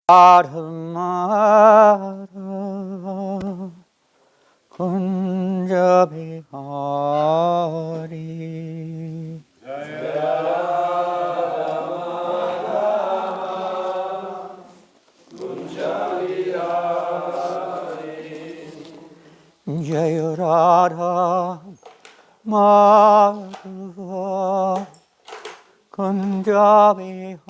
Radhamara Kunja Bihari Jaya Radha Madhava Kunja Bihari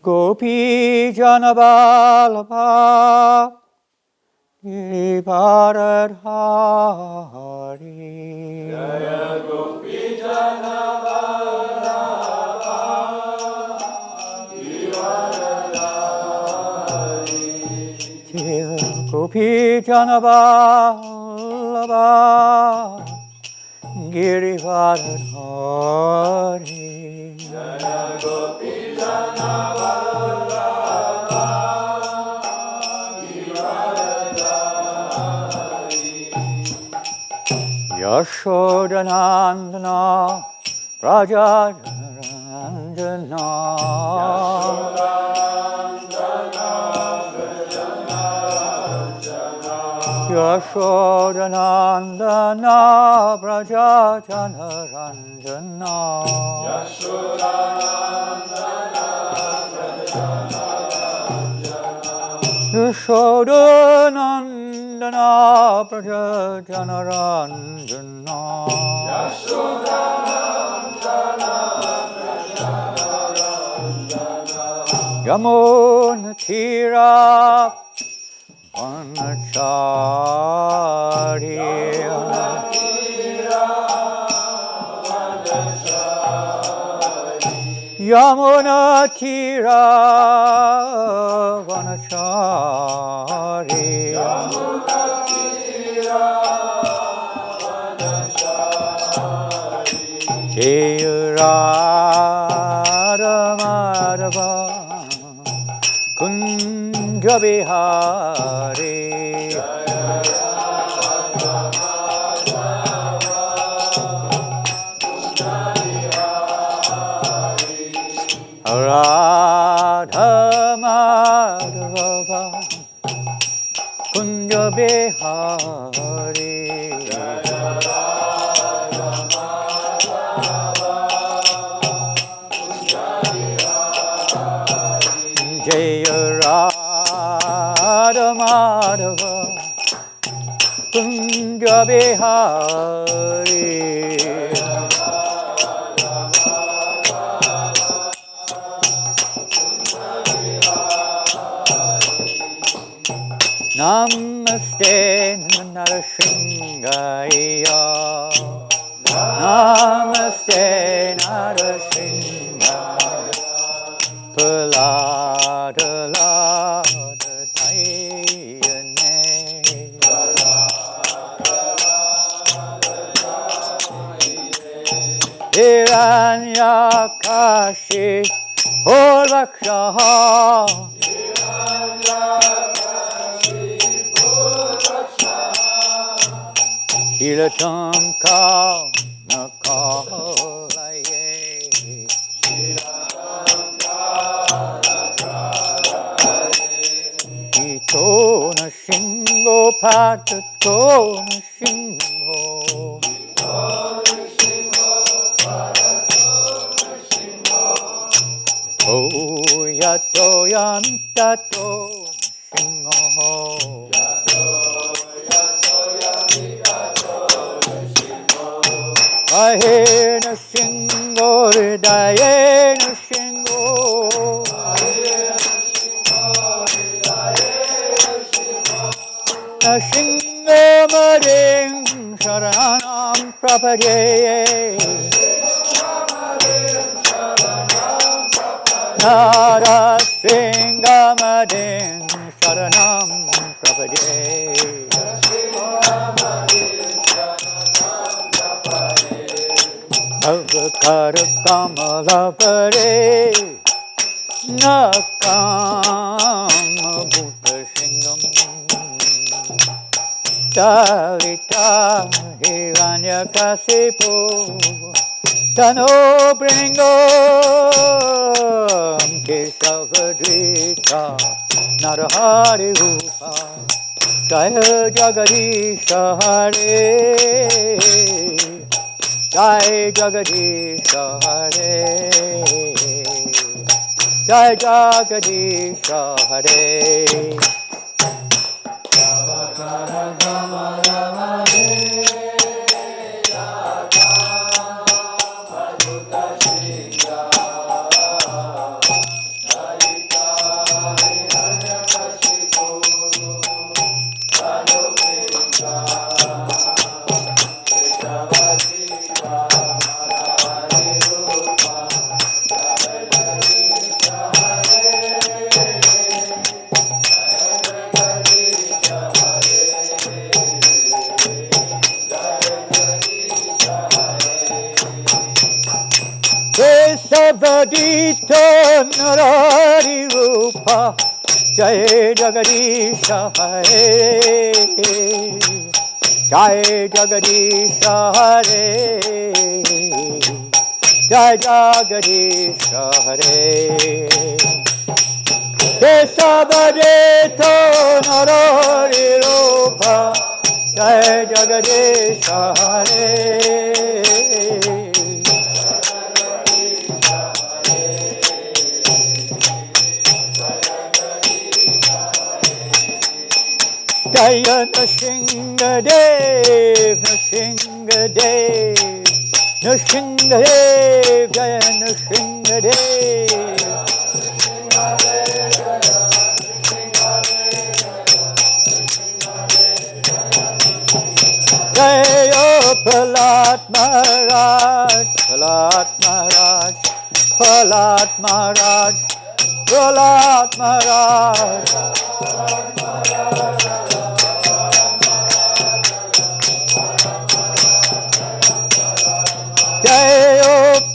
Gopi Janabalabha Giridharadhari Jaya Gopi Janabalabha Giridharadhari Jaya Gopi Janabalabha Giridharadhari Jaya Gopi Janabalabha Yashodanandana Prajaranjana Yashodanandana Prajaranjana Yashodanandana Prajaranjana Yamunatira Vanachari Yamunatira Vanachari Jaya Radha Madhava Kunja Bihari Radha Madhava Kunja Bihari Jaya Radha Madhava Kunja Bihari Namaste Nrsimhaya Namaste Nrsimhaya Palada Lada Dayane Hiranyakashi Urvakshaha Shiratamka Nakalaye Ito na Shingo Patato na Shingo Yato Yantato Shingo Ahena Shingo Hridayena Shingo Shingo Maring Sharanam Prapade Nara Shinga Maring Sharanam Prapade Avakar Kamala Pare Nakam Bhuta Singam Dalita Hiranyakasipu Tano Bringo Kesavadrita Narahari Rupa Jaya Jagadisha Hare Jai Jagadisha Hare Jai Jagadisha Hare Kesavadita Narari Rupa Jai Jagadisha Hare Jai Jagadisha Hare Jai Jagadisha Hare Kesavadita Narari Rupa Jai Jagadisha Hare Jaya Nrsimha Dev, Nrsimha Dev, Nrsimha Dev, Jaya Nrsimha Dev. Jaya Prahlad Maharaj, Prahlad Maharaj, Prahlad Maharaj, Prahlad Maharaj. Jai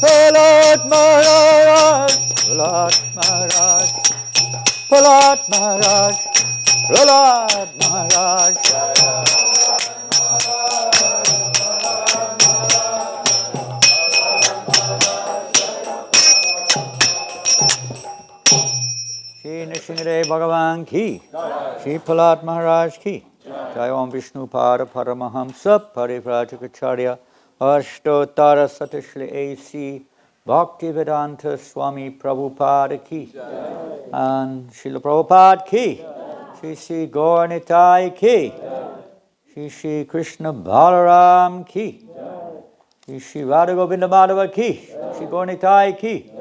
Prahlad Maharaj, Prahlad Maharaj, Prahlad Maharaj, Prahlad Maharaj. Shri Nrsimha Bhagavan ki, Shri Prahlad Maharaj ki, Jai Om Vishnu Pada Paramahamsa Parivrajagacharya Ashtottara Satashri A.C. Bhaktivedanta Swami Prabhupada ki, and Srila Prabhupada ki, Shri Sri Gaur Nitai ki, Shri Sri Krishna Balaram ki, Shri Sri Radha Govinda Madhava ki, Shri Gaur Nitai ki,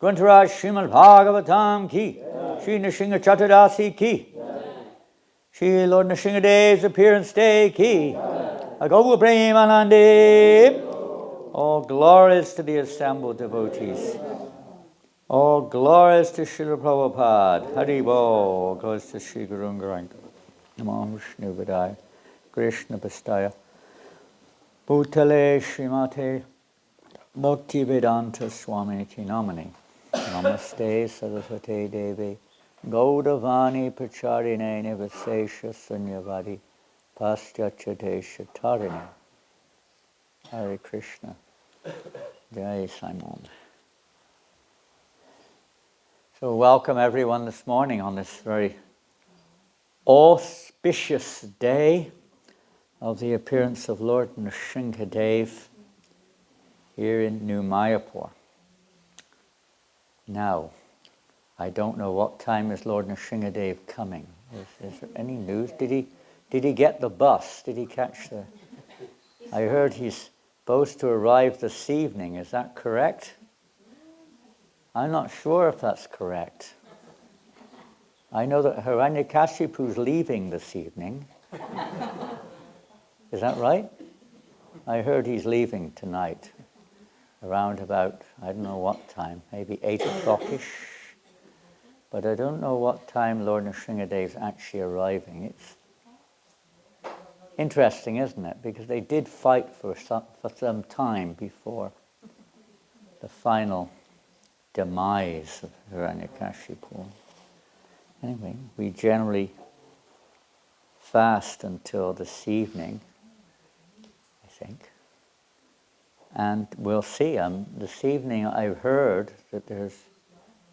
Grantharaj Srimad Bhagavatam ki, Shri Nrsimha Caturdasi ki, Shri Lord Nrsimha Dev's appearance day ki, Agogo Premanande. All glories to the assembled devotees. All glories to Srila Prabhupada. Hari Bol goes to Sri Guru Garanga. Namo Vishnu Vidaya. Krishna Pastaya. Bhutale Srimate Bhakti Vedanta Swami Namani. Namaste Saraswate Devi. Gaudavani Pacharine Nivasesha Sunyavadi. Pastyachadesha Tarini. Hare Krishna. Jai Simon. So welcome everyone this morning on this very auspicious day of the appearance of Lord Nrsimha Dev here in New Mayapur. Now, I don't know what time is Lord Nrsimha Dev coming. Is there any news? Did he get the bus? Did he catch the... I heard he's supposed to arrive this evening. Is that correct? I'm not sure if that's correct. I know that Hiranyakashipu's leaving this evening. Is that right? I heard he's leaving tonight, around about, I don't know what time, maybe 8 o'clock-ish. But I don't know what time Lord Nrsimha Dev's actually arriving. It's interesting, isn't it? Because they did fight for some time before the final demise of Hiranyakashipu. Anyway, we generally fast until this evening, I think. And we'll see. This evening I've heard that there's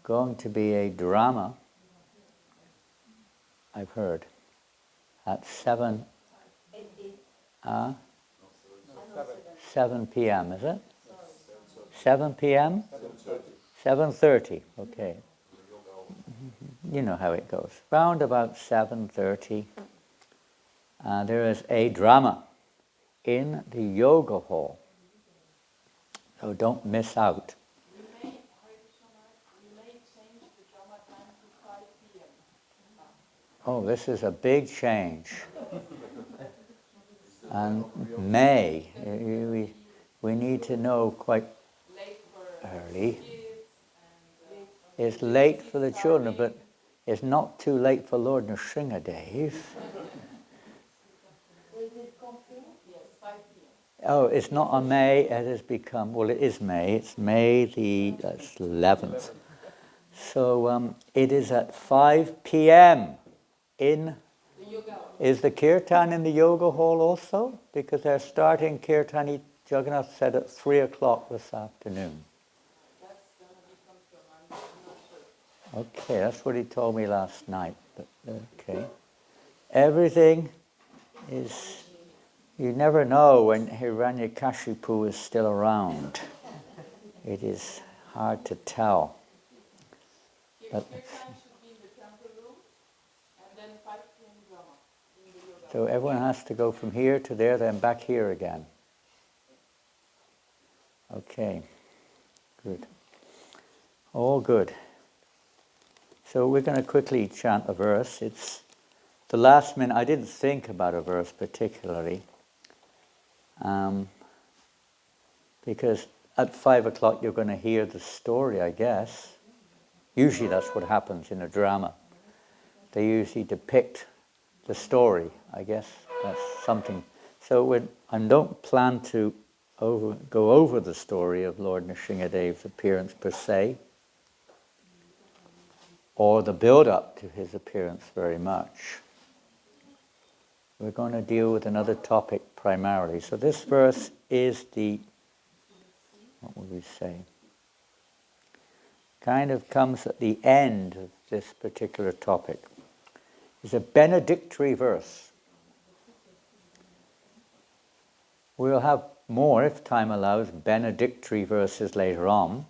going to be a drama, I've heard, at 7 p.m., is it? 7 p.m.? 7:30, okay. You know how it goes. Round about 7:30, there is a drama in the yoga hall. So don't miss out. We may change the drama time to 5 p.m. Oh, this is a big change. And May, we need to know quite early. It's late for the children, but it's not too late for Lord Nrsimha Dev. Yes, 5 p.m. Oh, it's not on May, it has become, well, it is May. It's May the 11th. So it is at 5 p.m. in... Is the kirtan in the yoga hall also? Because they're starting kirtan, Jagannath said, at 3 o'clock this afternoon. That's going to be confirmed. I'm not sure. Okay, that's what he told me last night. But okay. Everything is... You never know when Hiranyakashipu is still around. It is hard to tell. But, Kirtan should be in the temple room, and then 5 p.m. drama in the yoga. so everyone has to go from here to there, then back here again. Okay, good. All good. So we're going to quickly chant a verse. It's the last minute. I didn't think about a verse particularly, because at 5 o'clock you're going to hear the story, I guess. Usually that's what happens in a drama. They usually depict the story, I guess. That's something. So I don't plan to go over the story of Lord Nrsimha Dev's appearance per se, or the build-up to his appearance very much. We're going to deal with another topic primarily. So this verse is what would we say? Kind of comes at the end of this particular topic. It's a benedictory verse. We'll have more, if time allows, benedictory verses later on.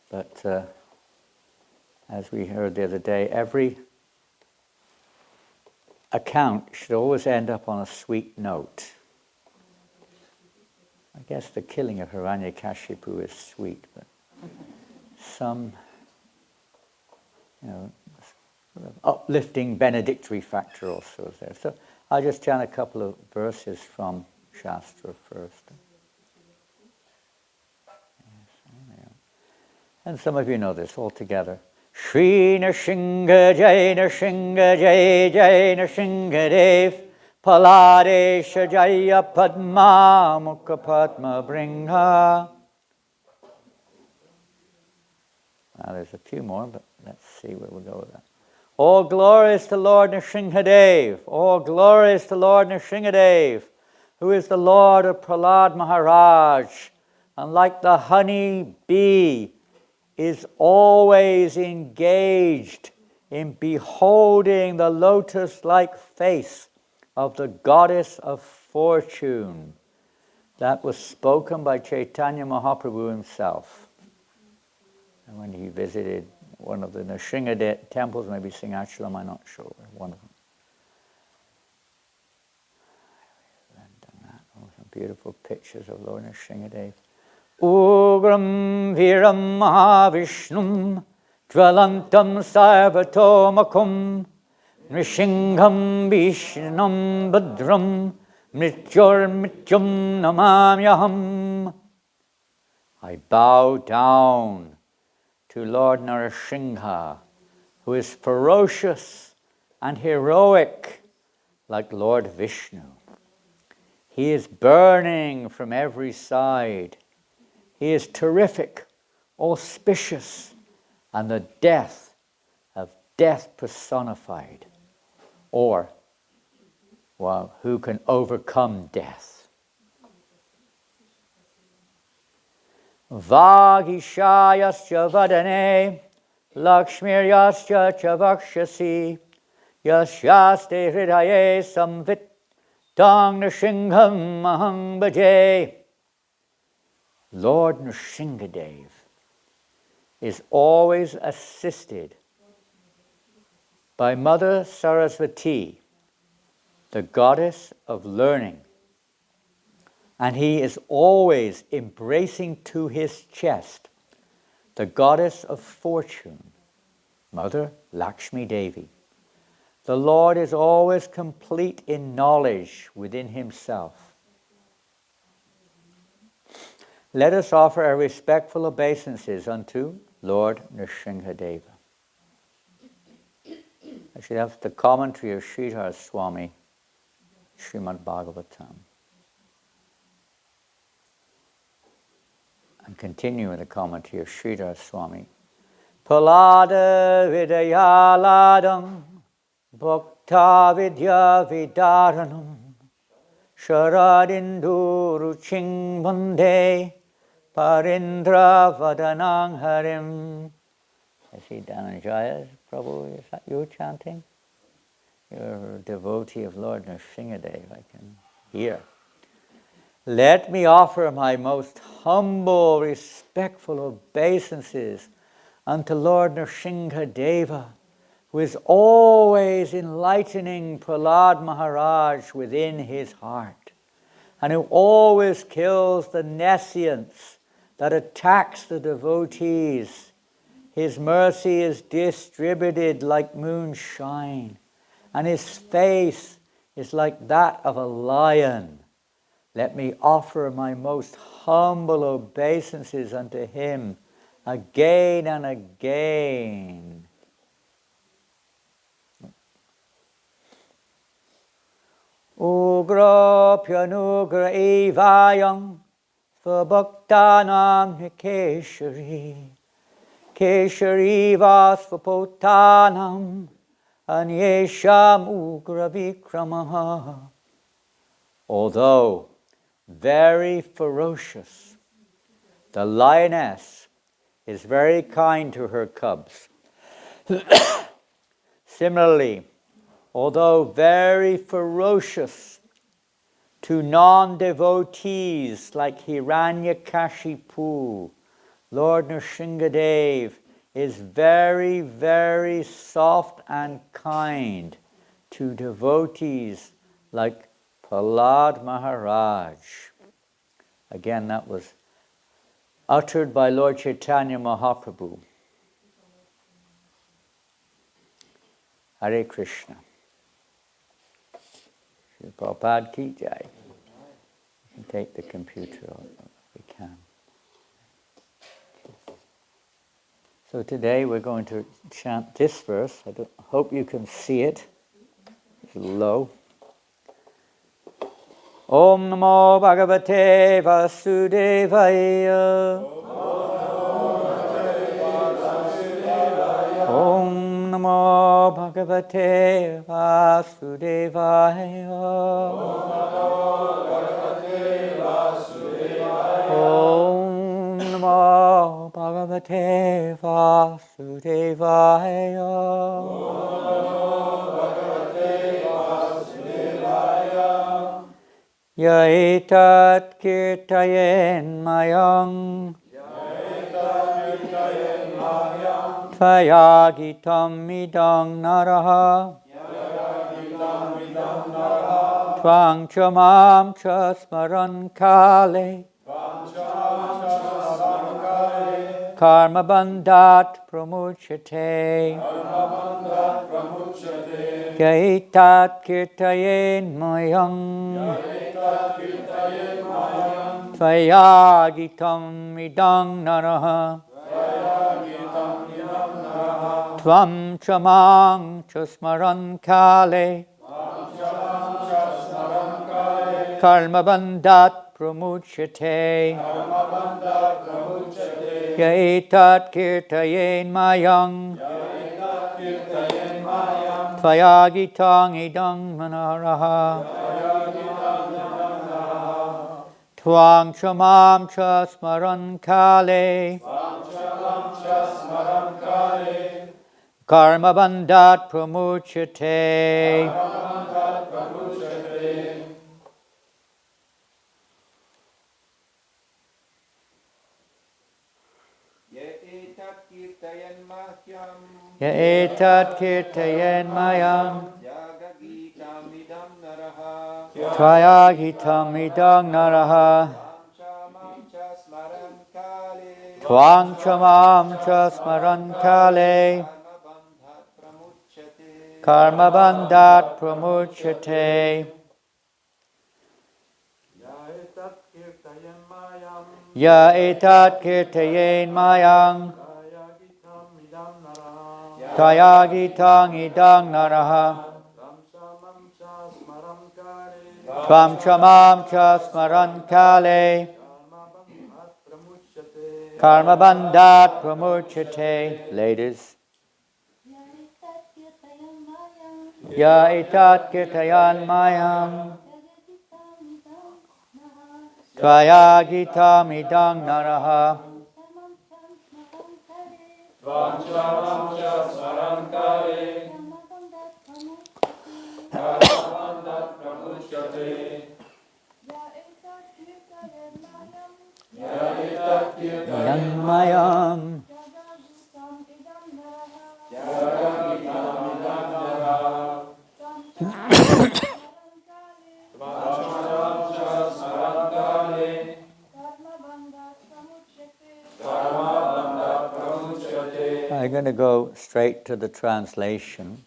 But as we heard the other day, every account should always end up on a sweet note. I guess the killing of Hiranyakashipu is sweet, but some, sort of uplifting benedictory factor also is there. So I'll just chant a couple of verses from Shastra first. And some of you know this all together. Shri Nrsimha Jai Nrsimha Jai Jai Nrsimha Dev Paladesha Jaya Padma Mukha Padma Bringha. Now there's a few more, but let's see where we go with that. All glories to Lord Nrsimha Dev. All glories to Lord Nrsimha Dev, who is the Lord of Prahlad Maharaj, and like the honey bee, is always engaged in beholding the lotus-like face of the goddess of fortune. That was spoken by Chaitanya Mahaprabhu himself. And when he visited one of the Nrsimha temples, maybe Singhachalam, I'm not sure, one of them. Some beautiful pictures of Lord Nrsimha Dev. Ugram Viram Mahavishnum Jvalantam Sarvatomakum Nrishingham Vishnam Badram Mrityur Mrityum Namamyaham. I bow down to Lord Nrsimha, who is ferocious and heroic like Lord Vishnu. He is burning from every side. He is terrific, auspicious, and the death of death personified. Or, well, who can overcome death? Vagishayascha vadane lakshmiryascha chavakshasi yasyaste hridaye samvit tang Nrsimham mahang bhaje. Lord Nrsimhadev is always assisted by Mother Saraswati, the goddess of learning. And he is always embracing to his chest the goddess of fortune, Mother Lakshmi Devi. The Lord is always complete in knowledge within himself. Let us offer our respectful obeisances unto Lord Nrsimhadeva. Actually, that's the commentary of Sridhar Swami, Srimad Bhagavatam. And continue in the commentary of Sridhar Swami. Palada vidayaladam bhakta vidya vidaranam sharadindu ruching bande parindra vadanang harim. I see Dhananjaya, Prabhu, is that you chanting? You're a devotee of Lord Nrsimhadev, I can hear. Let me offer my most humble, respectful obeisances unto Lord Nrsimhadeva, who is always enlightening Prahlad Maharaj within his heart, and who always kills the nescience that attacks the devotees. His mercy is distributed like moonshine, and his face is like that of a lion. Let me offer my most humble obeisances unto him again and again. Ugra pyanugra evayam svabhaktanam hikeshari keshari vasvapotanam anyesham ugra vikramaha. Although very ferocious, the lioness is very kind to her cubs. Similarly, although very ferocious to non-devotees like Hiranyakashipu, Lord Nrsimhadev is very, very soft and kind to devotees like Prahlad Maharaj. Again, that was uttered by Lord Chaitanya Mahaprabhu. Hare Krishna. Shri Prabhupada ki jai. You can take the computer if we can. So today we're going to chant this verse. I hope you can see it. It's low. Om Namo Bhagavate Vasudevaya. Om Namo Bhagavate Vasudevaya. Om Namo Bhagavate Vasudevaya. Yaitat kirtayen mayang tvayagitam midang naraha tvang chamam chasmaran kale karma bandhat pramuchate. Yaitat kirtayen mayang tvayagitam midang naraha tvam chamang chasmaran kale karma bandhat pramuchate. Yaitat kirtayen mayang Tvayagitang idang manaraha. Twang chamam cha smaran kale. Karma bandhat pramuchate. Ya etat kirtayen mayam. Tvayagitam idang naraha. Twang chamam cha smaran kale. Karma bandhat pramuchate. Ya etat kirtayen mayam. Tayagitang idang naraha. Tvam chamam cha smaran kale. Karma bandhat pramuchate. Ladies. Ya etat kirtayan mayam. Tvayagitam idang naraha. Idang mayam. I'm going to go straight to the translation.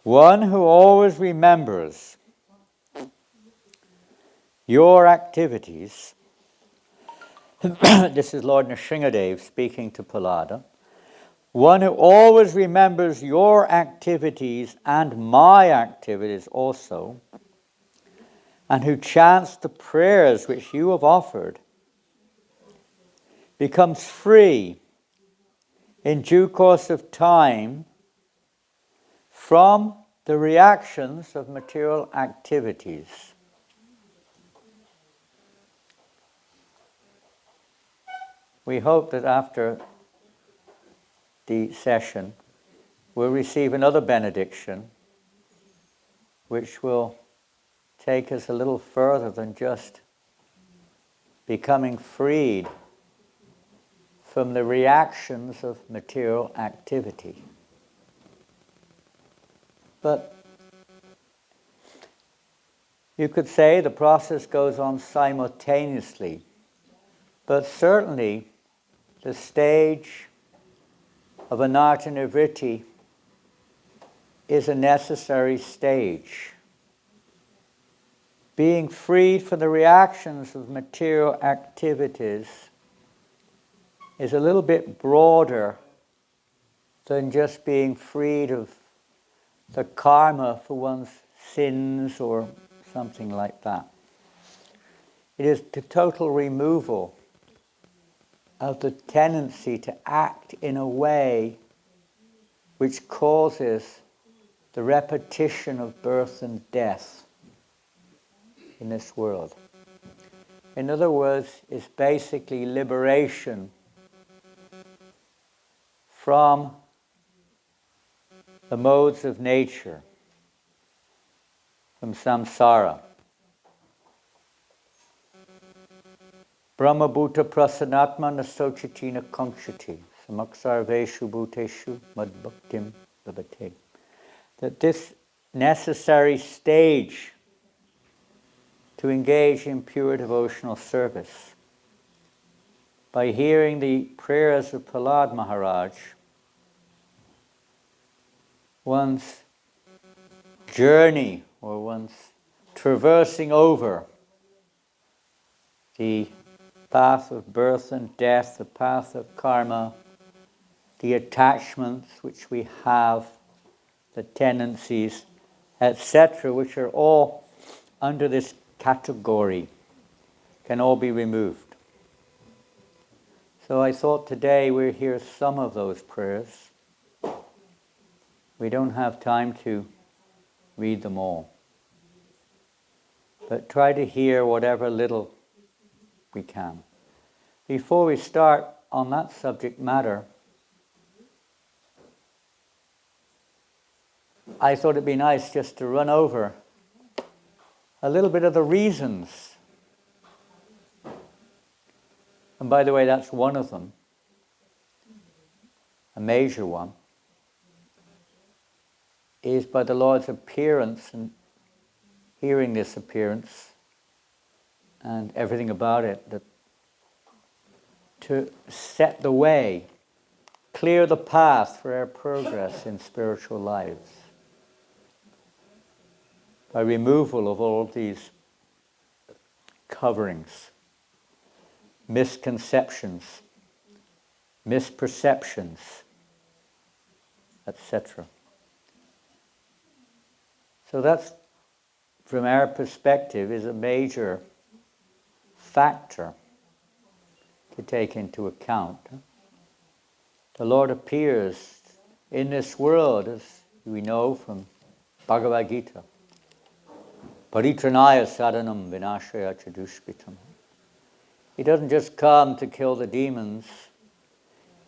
One who always remembers your activities, this is Lord Nrsimhadev speaking to Prahlada, one who always remembers your activities and my activities also, and who chants the prayers which you have offered, becomes free in due course of time from the reactions of material activities. We hope that after the session we'll receive another benediction which will take us a little further than just becoming freed from the reactions of material activity. But you could say the process goes on simultaneously, but certainly the stage of anartha-nivritti is a necessary stage. Being freed from the reactions of material activities is a little bit broader than just being freed of the karma for one's sins or something like that. It is the total removal of the tendency to act in a way which causes the repetition of birth and death in this world. In other words, it's basically liberation from the modes of nature, from samsara. Brahma bhuta prasanatma nasochatina kankshati samaksarveshu bhuteshu madbhaktim vibhate. That this necessary stage to engage in pure devotional service, by hearing the prayers of Prahlad Maharaj, one's journey or one's traversing over the path of birth and death, the path of karma, the attachments which we have, the tendencies, etc., which are all under this category, can all be removed. So I thought today we'll hear some of those prayers. We don't have time to read them all. But try to hear whatever little we can. Before we start on that subject matter, I thought it'd be nice just to run over a little bit of the reasons. And by the way, that's one of them, a major one, is by the Lord's appearance and hearing this appearance and everything about it, that to set the way, clear the path for our progress in spiritual lives by removal of all these coverings, misconceptions, misperceptions, etc. So that's, from our perspective, is a major factor to take into account. The Lord appears in this world, as we know from Bhagavad Gita. Paritranaya sadhanam vinashaya chadushpitam. He doesn't just come to kill the demons.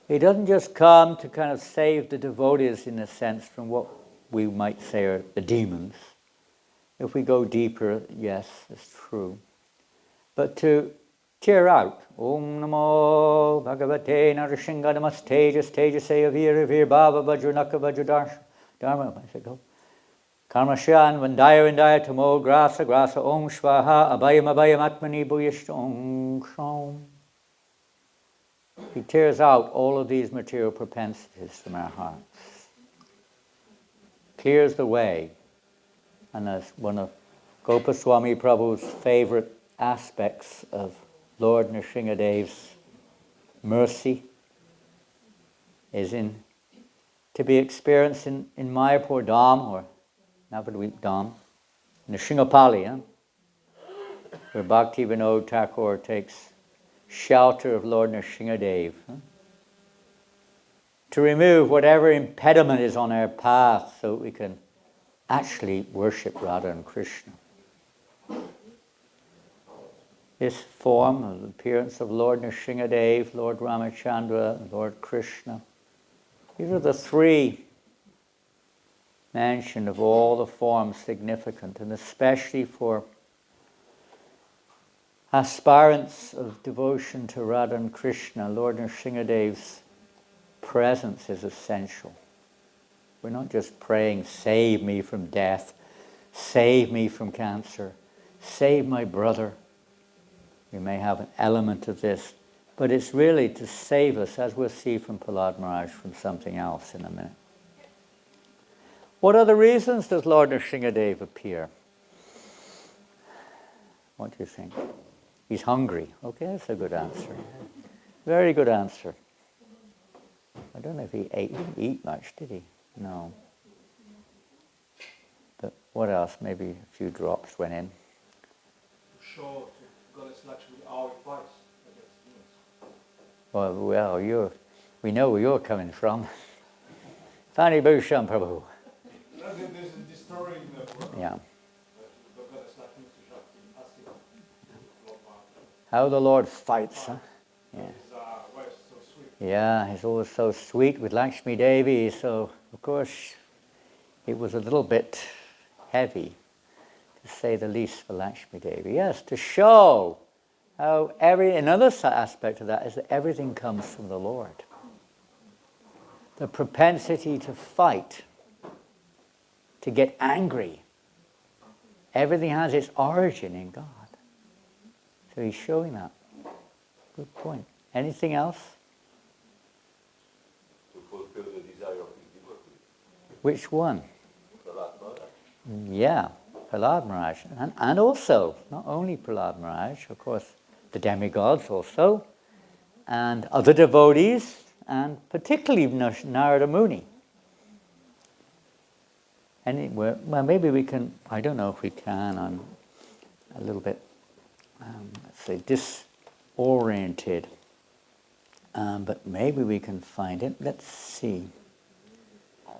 He doesn't just come to kind of save the devotees, in a sense, from what we might say are the demons. If we go deeper, yes, it's true. But to cheer out. Om Namo Bhagavate Nrsimha Namastejas Tejase Avir Avir Bhava Vajranaka Vajradarsh Dharma. I said, go. Karmasyan Vandaya Vandaya Tamo Grasa Grasa Om Shvaha Abhayam Abhayam Atmani Bhuyashta Om Shom. He tears out all of these material propensities from our hearts. Clears the way. And as one of Gopaswami Prabhu's favorite aspects of Lord Nrsimhadev's mercy is to be experienced in Mayapur Dham, or Navadvip Dham, Nrsimhapali, where Bhakti Vinod Thakur takes shelter of Lord Nrsimhadev, to remove whatever impediment is on our path so that we can actually worship Radha and Krishna. This form of the appearance of Lord Nrsimhadev, Lord Ramachandra, Lord Krishna, these are the three mentioned of all the forms significant, and especially for aspirants of devotion to Radha and Krishna, Lord Nrsimhadev's presence is essential. We're not just praying, save me from death, save me from cancer, save my brother. We may have an element of this, but it's really to save us, as we'll see from Prahlad Maharaj, from something else in a minute. What other reasons does Lord Nrsimhadev appear? What do you think? He's hungry. Okay, that's a good answer. Very good answer. I don't know if he didn't eat much, did he? No. But what else? Maybe a few drops went in. Show to Goddess Lakshmi our advice against demons. Well, we know where you're coming from. Pani Bhushan Prabhu. There's this story in the Quran. Yeah. Goddess Lakshmi asking How the Lord fights, huh? Yeah. His wife is so sweet. Yeah, he's always so sweet with Lakshmi Devi, so of course it was a little bit heavy, to say the least, for Lakshmi Devi. Yes, to show how another aspect of that is that everything comes from the Lord. The propensity to fight, to get angry, everything has its origin in God. So he's showing that. Good point. Anything else? To fulfill the desire of his devotee. Which one? Prahlad Maharaj. Yeah, Prahlad Maharaj. And also, not only Prahlad Maharaj, of course, the demigods also, and other devotees, and particularly Narada Muni. Well, maybe we can, I don't know if we can, I'm a little bit, let's say, disoriented. But maybe we can find it. Let's see.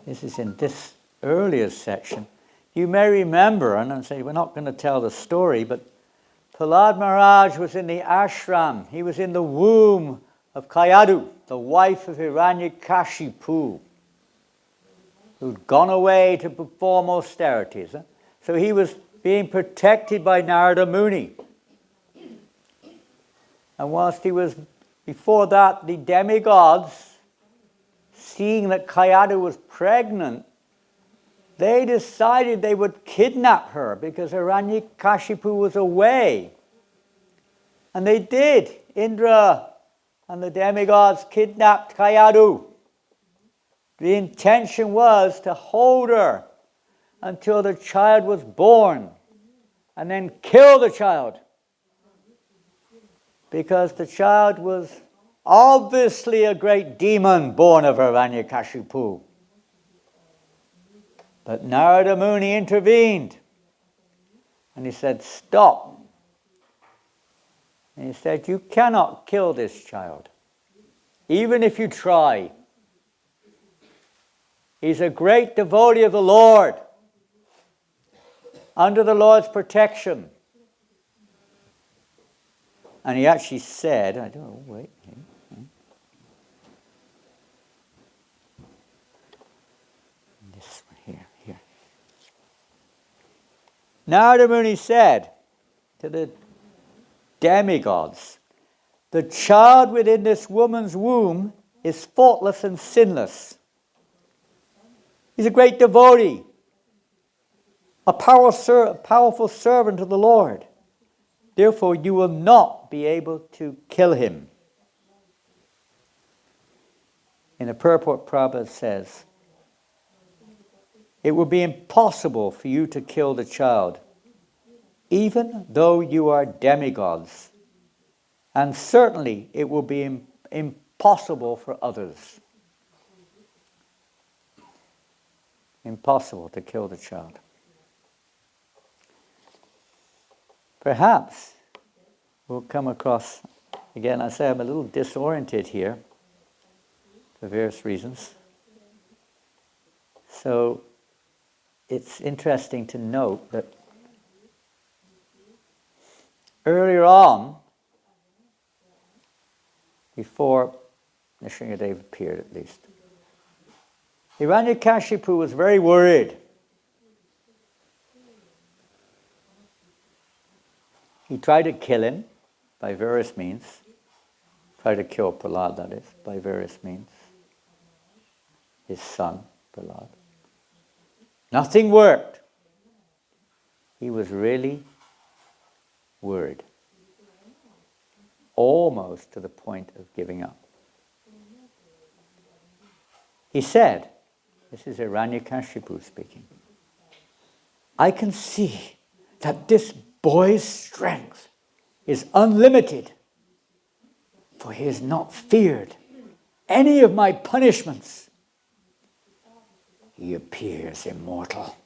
This is in this earlier section. You may remember, and I'm saying we're not going to tell the story, but Prahlad Maharaj was in the ashram. He was in the womb of Kayadu, the wife of Hiranyakashipu, who'd gone away to perform austerities. So he was being protected by Narada Muni. And whilst he was, before that, the demigods, seeing that Kayadu was pregnant, they decided they would kidnap her because Hiranyakashipu was away. And they did. Indra and the demigods kidnapped Kayadu. The intention was to hold her until the child was born and then kill the child. Because the child was obviously a great demon born of Hiranyakashipu. But Narada Muni intervened. And he said, stop. And he said, you cannot kill this child, even if you try. He's a great devotee of the Lord, under the Lord's protection. And he actually said, I don't know, wait. This one here. Narada Muni said to the demigods, the child within this woman's womb is faultless and sinless. He's a great devotee, a powerful servant of the Lord. Therefore, you will not be able to kill him. In the purport, Prabhupada says, it will be impossible for you to kill the child, even though you are demigods. And certainly, it will be impossible for others. Impossible to kill the child. Perhaps we'll come across, again, I say I'm a little disoriented here for various reasons. So it's interesting to note that earlier on, before Nrsimhadev appeared at least, Hiranyakashipu was very worried. He tried to kill him by various means. Tried to kill Prahlad, that is, by various means. His son, Prahlad. Nothing worked. He was really worried. Almost to the point of giving up. He said, this is Hiranyakashipu speaking, I can see that this boy's strength is unlimited, for he has not feared any of my punishments. He appears immortal.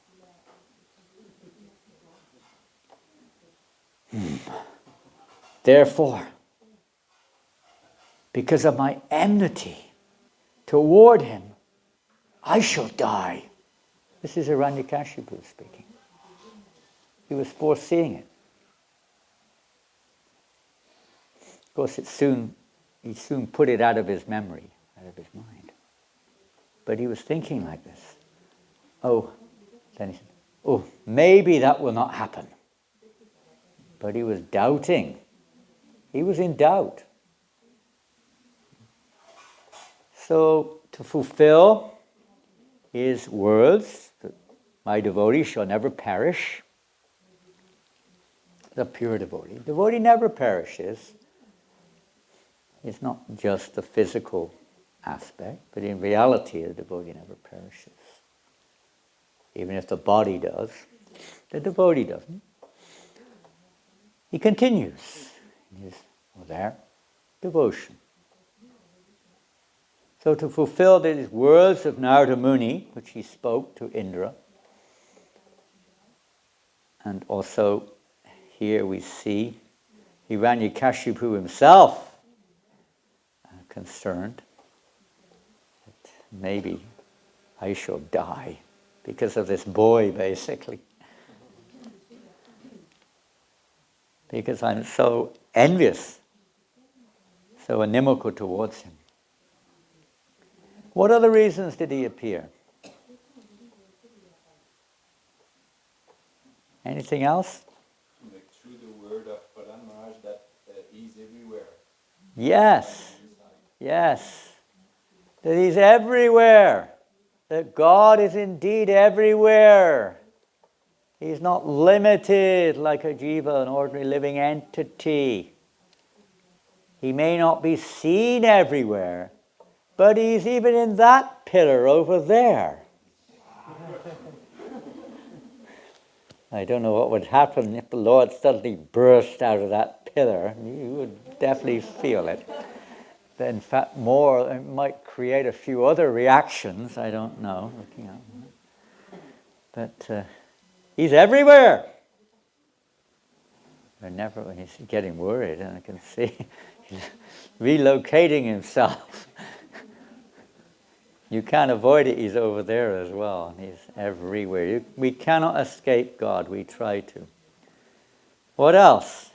Therefore, because of my enmity toward him, I shall die. This is Hiranyakashipu speaking. He was foreseeing it. Of course, he soon put it out of his memory, out of his mind. But he was thinking like this. Then he said, maybe that will not happen. But he was doubting. He was in doubt. So, to fulfill his words, that my devotee shall never perish, the pure devotee. Devotee never perishes. It's not just the physical aspect, but in reality, the devotee never perishes. Even if the body does, the devotee doesn't. He continues in his devotion. So to fulfill these words of Narada Muni, which he spoke to Indra, and also here we see Hiranyakashipu himself concerned that maybe I shall die because of this boy, basically. Because I'm so envious, so inimical towards him. What other reasons did he appear? Anything else? Like through the word of Pradhan Maharaj that he's everywhere. Yes, yes. That he's everywhere. That God is indeed everywhere. He's not limited like a jiva, an ordinary living entity. He may not be seen everywhere, but he's even in that pillar over there. I don't know what would happen if the Lord suddenly burst out of that pillar. You would definitely feel it. But in fact, more, it might create a few other reactions. I don't know. Looking at, but he's everywhere. He's getting worried, and I can see he's relocating himself. You can't avoid it, he's over there as well. He's everywhere. We cannot escape God, we try to. What else?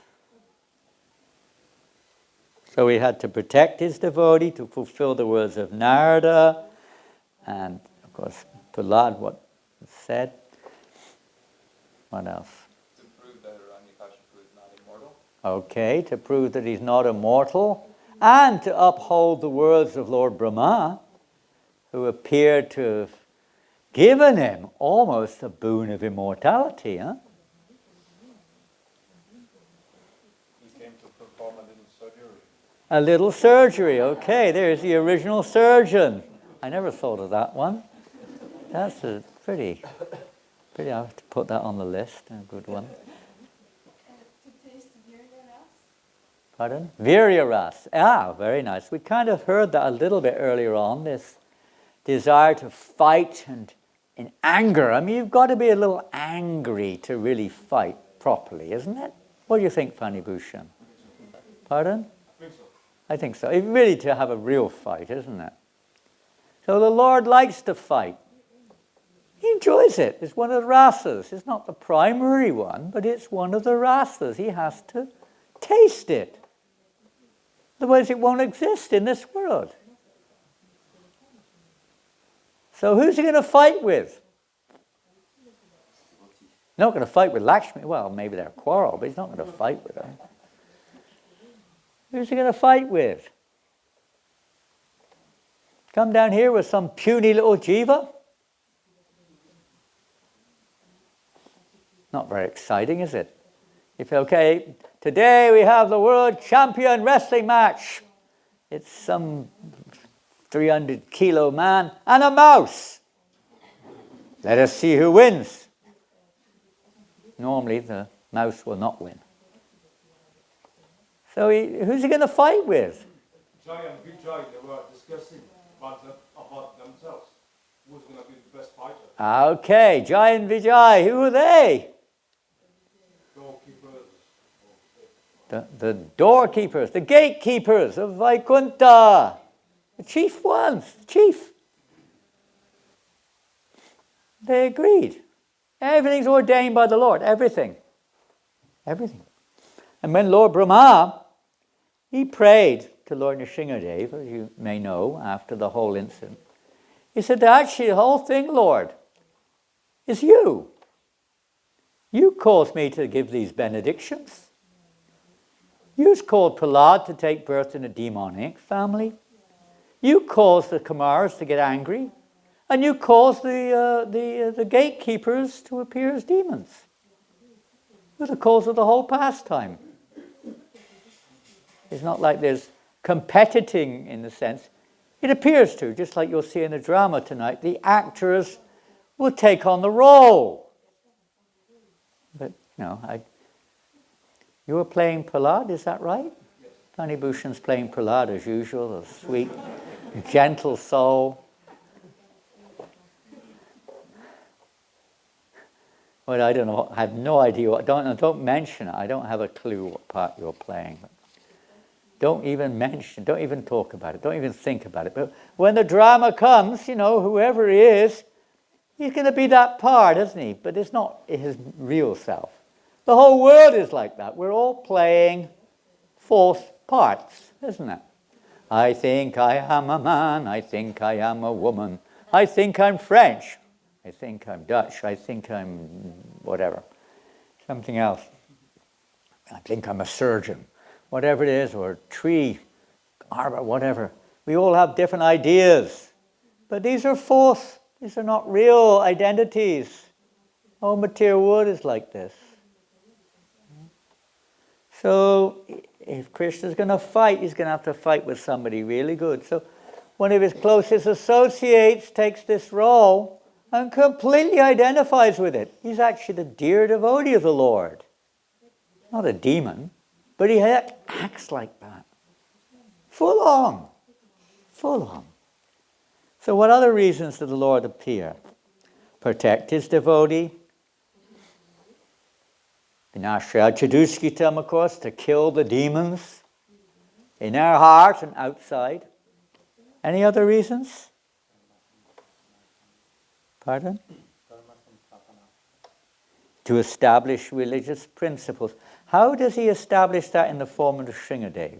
So he had to protect his devotee, to fulfill the words of Narada, and of course, Prahlad, what was said. What else? To prove that Hiranyakashipu is not immortal. Okay, to prove that he's not immortal, and to uphold the words of Lord Brahma, who appeared to have given him almost a boon of immortality. Huh? He came to perform a little surgery. A little surgery, okay, there's the original surgeon. I never thought of that one. That's a pretty, I have to put that on the list, a good one. To taste Virya Ras? Pardon? Virya Ras. Ah, very nice. We kind of heard that a little bit earlier on, this desire to fight and in anger. I mean, you've got to be a little angry to really fight properly, isn't it? What do you think, Fanny Bhushan? Pardon? I think so. I think so. It's really to have a real fight, isn't it? So the Lord likes to fight. He enjoys it. It's one of the rasas. It's not the primary one, but it's one of the rasas. He has to taste it. Otherwise it won't exist in this world. So who's he going to fight with? Not going to fight with Lakshmi. Well, maybe they'll quarrel, but he's not going to fight with her. Who's he going to fight with? Come down here with some puny little jiva? Not very exciting, is it? If, okay, today we have the world champion wrestling match. It's some 300-kilo man and a mouse. Let us see who wins. Normally the mouse will not win. So who's he going to fight with? Jai and Vijay, they were discussing about themselves. Who's going to be the best fighter? Okay, Jai and Vijay, who are they? Doorkeepers. The doorkeepers, the gatekeepers of Vaikuntha. The chief ones, the chief. They agreed. Everything's ordained by the Lord, everything. Everything. And when Lord Brahma, he prayed to Lord Nrsimhadev, as you may know, after the whole incident. He said, actually, the whole thing, Lord, is you. You caused me to give these benedictions. You called Prahlad to take birth in a demonic family. You caused the Kumars to get angry. And you caused the gatekeepers to appear as demons. You're the cause of the whole pastime. It's not like there's competing in the sense. It appears to, just like you'll see in the drama tonight, the actors will take on the role. But, you were playing Prahlad, is that right? Yes. Fanny Bhushan's playing Prahlad as usual, a sweet, gentle soul. Well, I don't know, I have no idea what, don't mention it, I don't have a clue what part you're playing. Don't even mention, don't even talk about it, don't even think about it. But when the drama comes, whoever he is, he's going to be that part, isn't he? But it's not his real self. The whole world is like that. We're all playing false parts, isn't it? I think I am a man. I think I am a woman. I think I'm French. I think I'm Dutch. I think I'm whatever. Something else. I think I'm a surgeon. Whatever it is, or tree arbor, whatever. We all have different ideas. But these are false. These are not real identities. All material world is like this. So if Krishna's going to fight, he's going to have to fight with somebody really good. So one of his closest associates takes this role and completely identifies with it. He's actually the dear devotee of the Lord. Not a demon, but he acts like that. Full on. Full on. So what other reasons did the Lord appear? Protect his devotee. Vinashya Chaduskitam, of course, to kill the demons in our heart and outside. Any other reasons? Pardon? To establish religious principles. How does he establish that in the form of Nrsimhadev?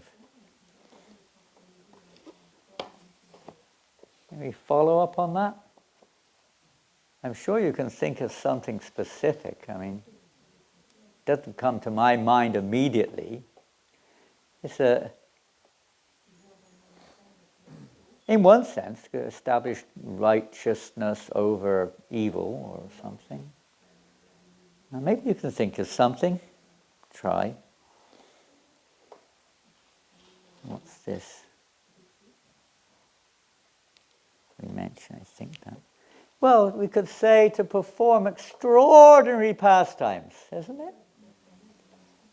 Can we follow up on that? I'm sure you can think of something specific. I mean, it doesn't come to my mind immediately. It's in one sense, to establish righteousness over evil or something. Now maybe you can think of something. Try. What's this? We mentioned, I think that. Well, we could say to perform extraordinary pastimes, isn't it?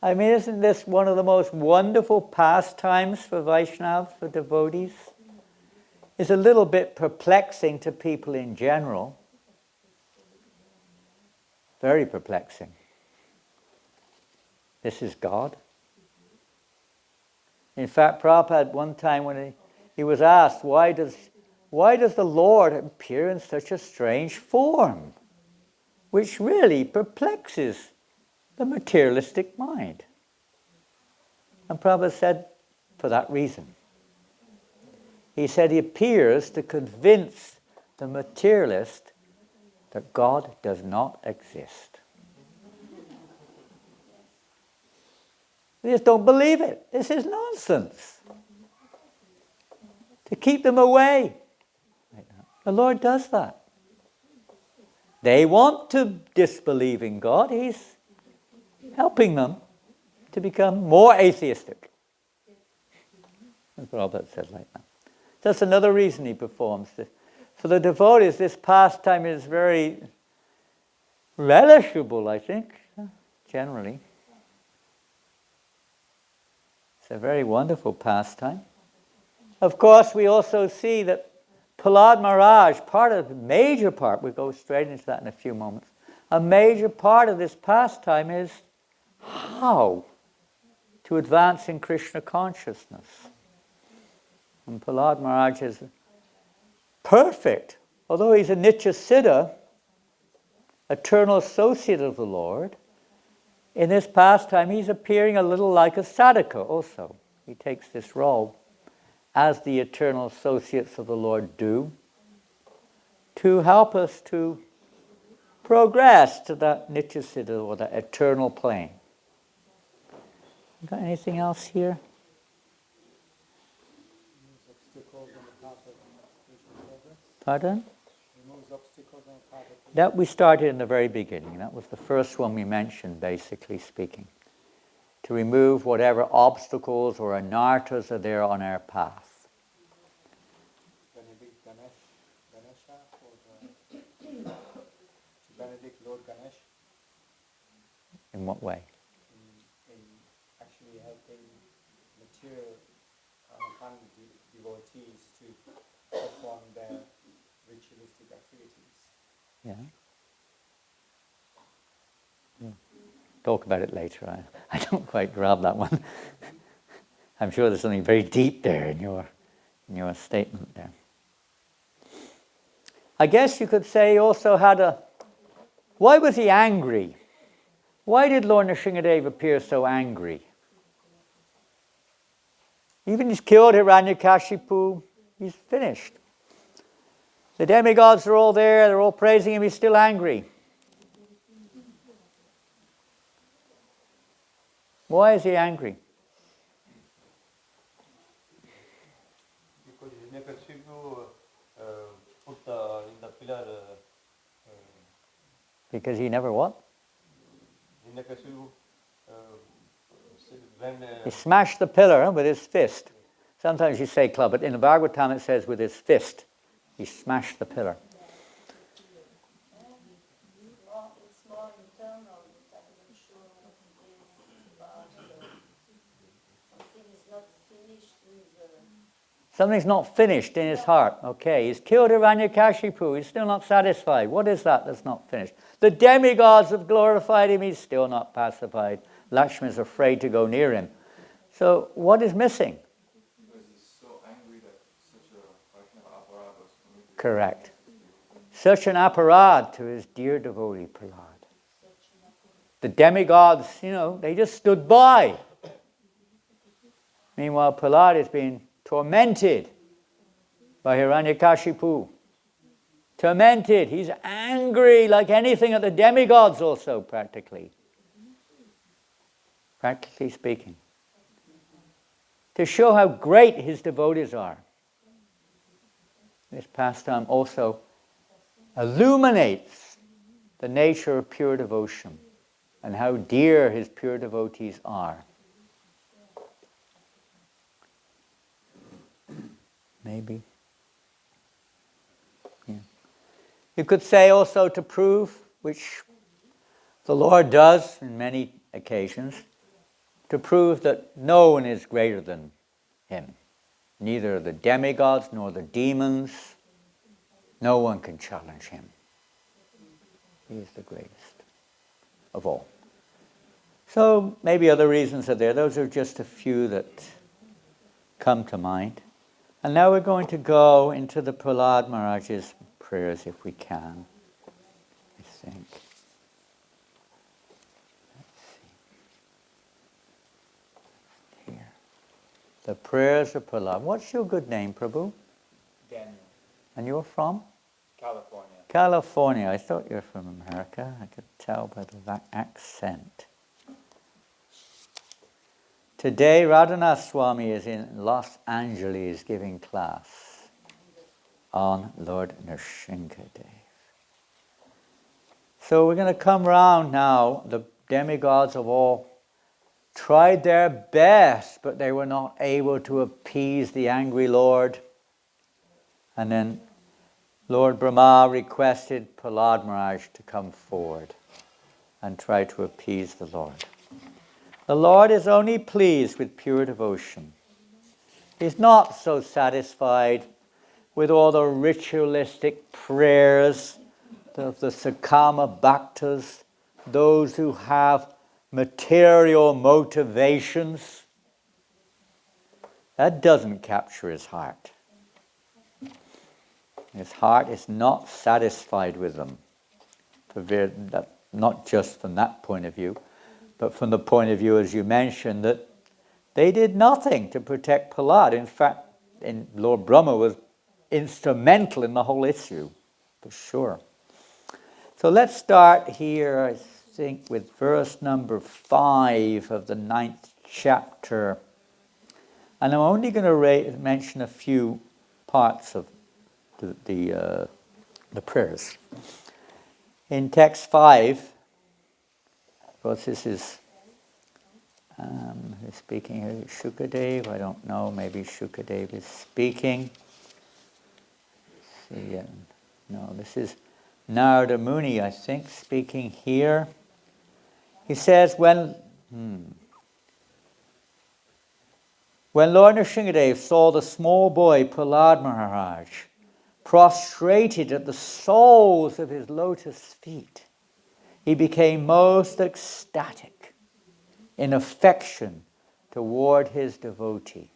I mean, isn't this one of the most wonderful pastimes for Vaishnavas, for devotees? It's a little bit perplexing to people in general. Very perplexing. This is God. In fact, Prabhupada, one time when he was asked, why does the Lord appear in such a strange form, which really perplexes the materialistic mind? And Prabhupada said, for that reason. He said he appears to convince the materialist that God does not exist. They just don't believe it. This is nonsense. To keep them away. The Lord does that. They want to disbelieve in God. He's helping them to become more atheistic. And Prabhupada said like that. That's another reason he performs this. For the devotees, this pastime is very relishable, I think, generally. It's a very wonderful pastime. Of course, we also see that Prahlad Maharaj, major part, we'll go straight into that in a few moments, a major part of this pastime is how to advance in Krishna consciousness. And Prahlad Maharaj is perfect. Although he's a Nitya Siddha, eternal associate of the Lord, in this pastime he's appearing a little like a sadhaka also. He takes this role, as the eternal associates of the Lord do, to help us to progress to that Nitya Siddha, or that eternal plane. Got anything else here? Pardon? That we started in the very beginning. That was the first one we mentioned, basically speaking. To remove whatever obstacles or anarthas are there on our path. Benedict Ganesha, or to benedict Lord Ganesh. In what way? In actually helping material devotees to perform their ritualistic activities. Yeah. Talk about it later. I don't quite grab that one. I'm sure there's something very deep there in your statement there. I guess you could say he also had a... Why was he angry? Why did Lord Nrsimhadev appear so angry? Even he's killed Hiranyakashipu, he's finished. The demigods are all there, they're all praising him, he's still angry. Why is he angry? Because Hiranyakashipu put in the pillar. Because he never what? Hiranyakashipu when He smashed the pillar with his fist. Sometimes you say club, but in the Bhagavatam it says with his fist. He smashed the pillar. It's more internal, but I'm not sure what it is about something is not finished with Something's not finished in his heart. Okay, he's killed Hiranyakashipu, he's still not satisfied. What is that that's not finished? The demigods have glorified him, he's still not pacified. Lakshmi is afraid to go near him. So what is missing? Because he's so angry that such a aparad was committed. Correct. Such an aparad to his dear devotee Prahlad. The demigods, they just stood by. Meanwhile, Prahlad is being tormented by Hiranyakashipu. Tormented. He's angry like anything at the demigods also, practically. Practically speaking. To show how great his devotees are. This pastime also illuminates the nature of pure devotion and how dear his pure devotees are. Maybe. Yeah. You could say also to prove, which the Lord does in many occasions, to prove that no one is greater than him. Neither the demigods nor the demons. No one can challenge him. He is the greatest of all. So maybe other reasons are there. Those are just a few that come to mind. And now we're going to go into the Prahlad Maharaj's prayers if we can, I think. The prayers of Prahlad. What's your good name, Prabhu? Daniel. And you're from? California. California. I thought you were from America. I could tell by the accent. Today, Radhanath Swami is in Los Angeles giving class on Lord Nrsimhadev. So we're going to come round now. The demigods of all tried their best, but they were not able to appease the angry Lord. And then Lord Brahma requested Prahlad Maharaj to come forward and try to appease the Lord. The Lord is only pleased with pure devotion. He's not so satisfied with all the ritualistic prayers of the Sakama Bhaktas, those who have material motivations. That doesn't capture his heart. His heart is not satisfied with them. Not just from that point of view, but from the point of view, as you mentioned, that they did nothing to protect Prahlad. In fact, Lord Brahma was instrumental in the whole issue, for sure. So let's start here, I think, with verse number 5 of the 9th chapter. And I'm only going to mention a few parts of the prayers. In text 5, of course this is, who's speaking here? Shukadev, I don't know, maybe Shukadev is speaking. Let's see, no, this is Narada Muni, I think, speaking here. He says, when Lord Nrsimhadev saw the small boy Prahlad Maharaj prostrated at the soles of his lotus feet, he became most ecstatic in affection toward his devotee.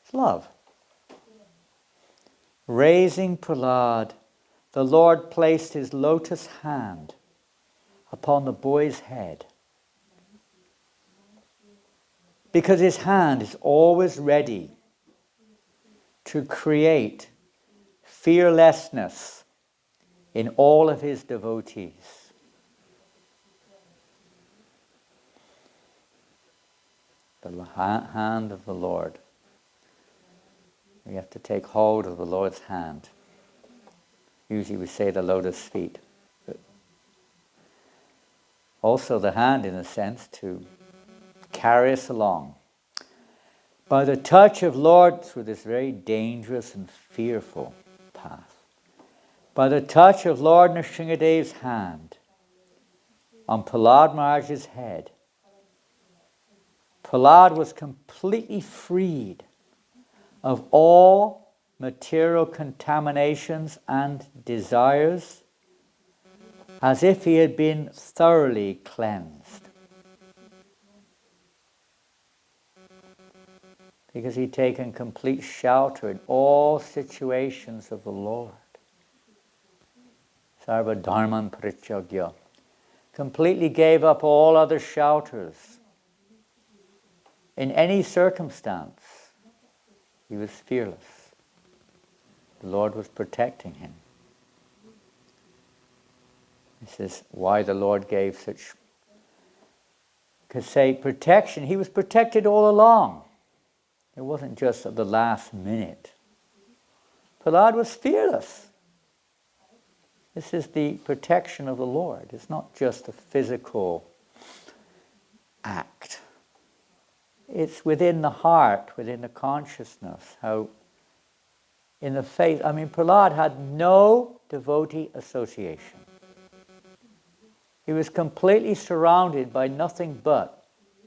It's love. Raising Prahlad, the Lord placed his lotus hand upon the boy's head, because his hand is always ready to create fearlessness in all of his devotees. The hand of the Lord. We have to take hold of the Lord's hand. Usually we say the lotus feet. But also the hand, in a sense, to carry us along. By the touch of Lord, through this very dangerous and fearful path, by the touch of Lord Nrsimhadev's hand on Prahlad Maharaj's head, Prahlad was completely freed of all material contaminations and desires, as if he had been thoroughly cleansed. Because he'd taken complete shelter in all situations of the Lord. Sarva dharman parityagya. Completely gave up all other shelters. In any circumstance, he was fearless. The Lord was protecting him. This is why the Lord gave such, could say, protection. He was protected all along. It wasn't just at the last minute. Prahlad was fearless. This is the protection of the Lord. It's not just a physical act. It's within the heart, within the consciousness, how in the faith. I mean, Prahlad had no devotee association. He was completely surrounded by nothing but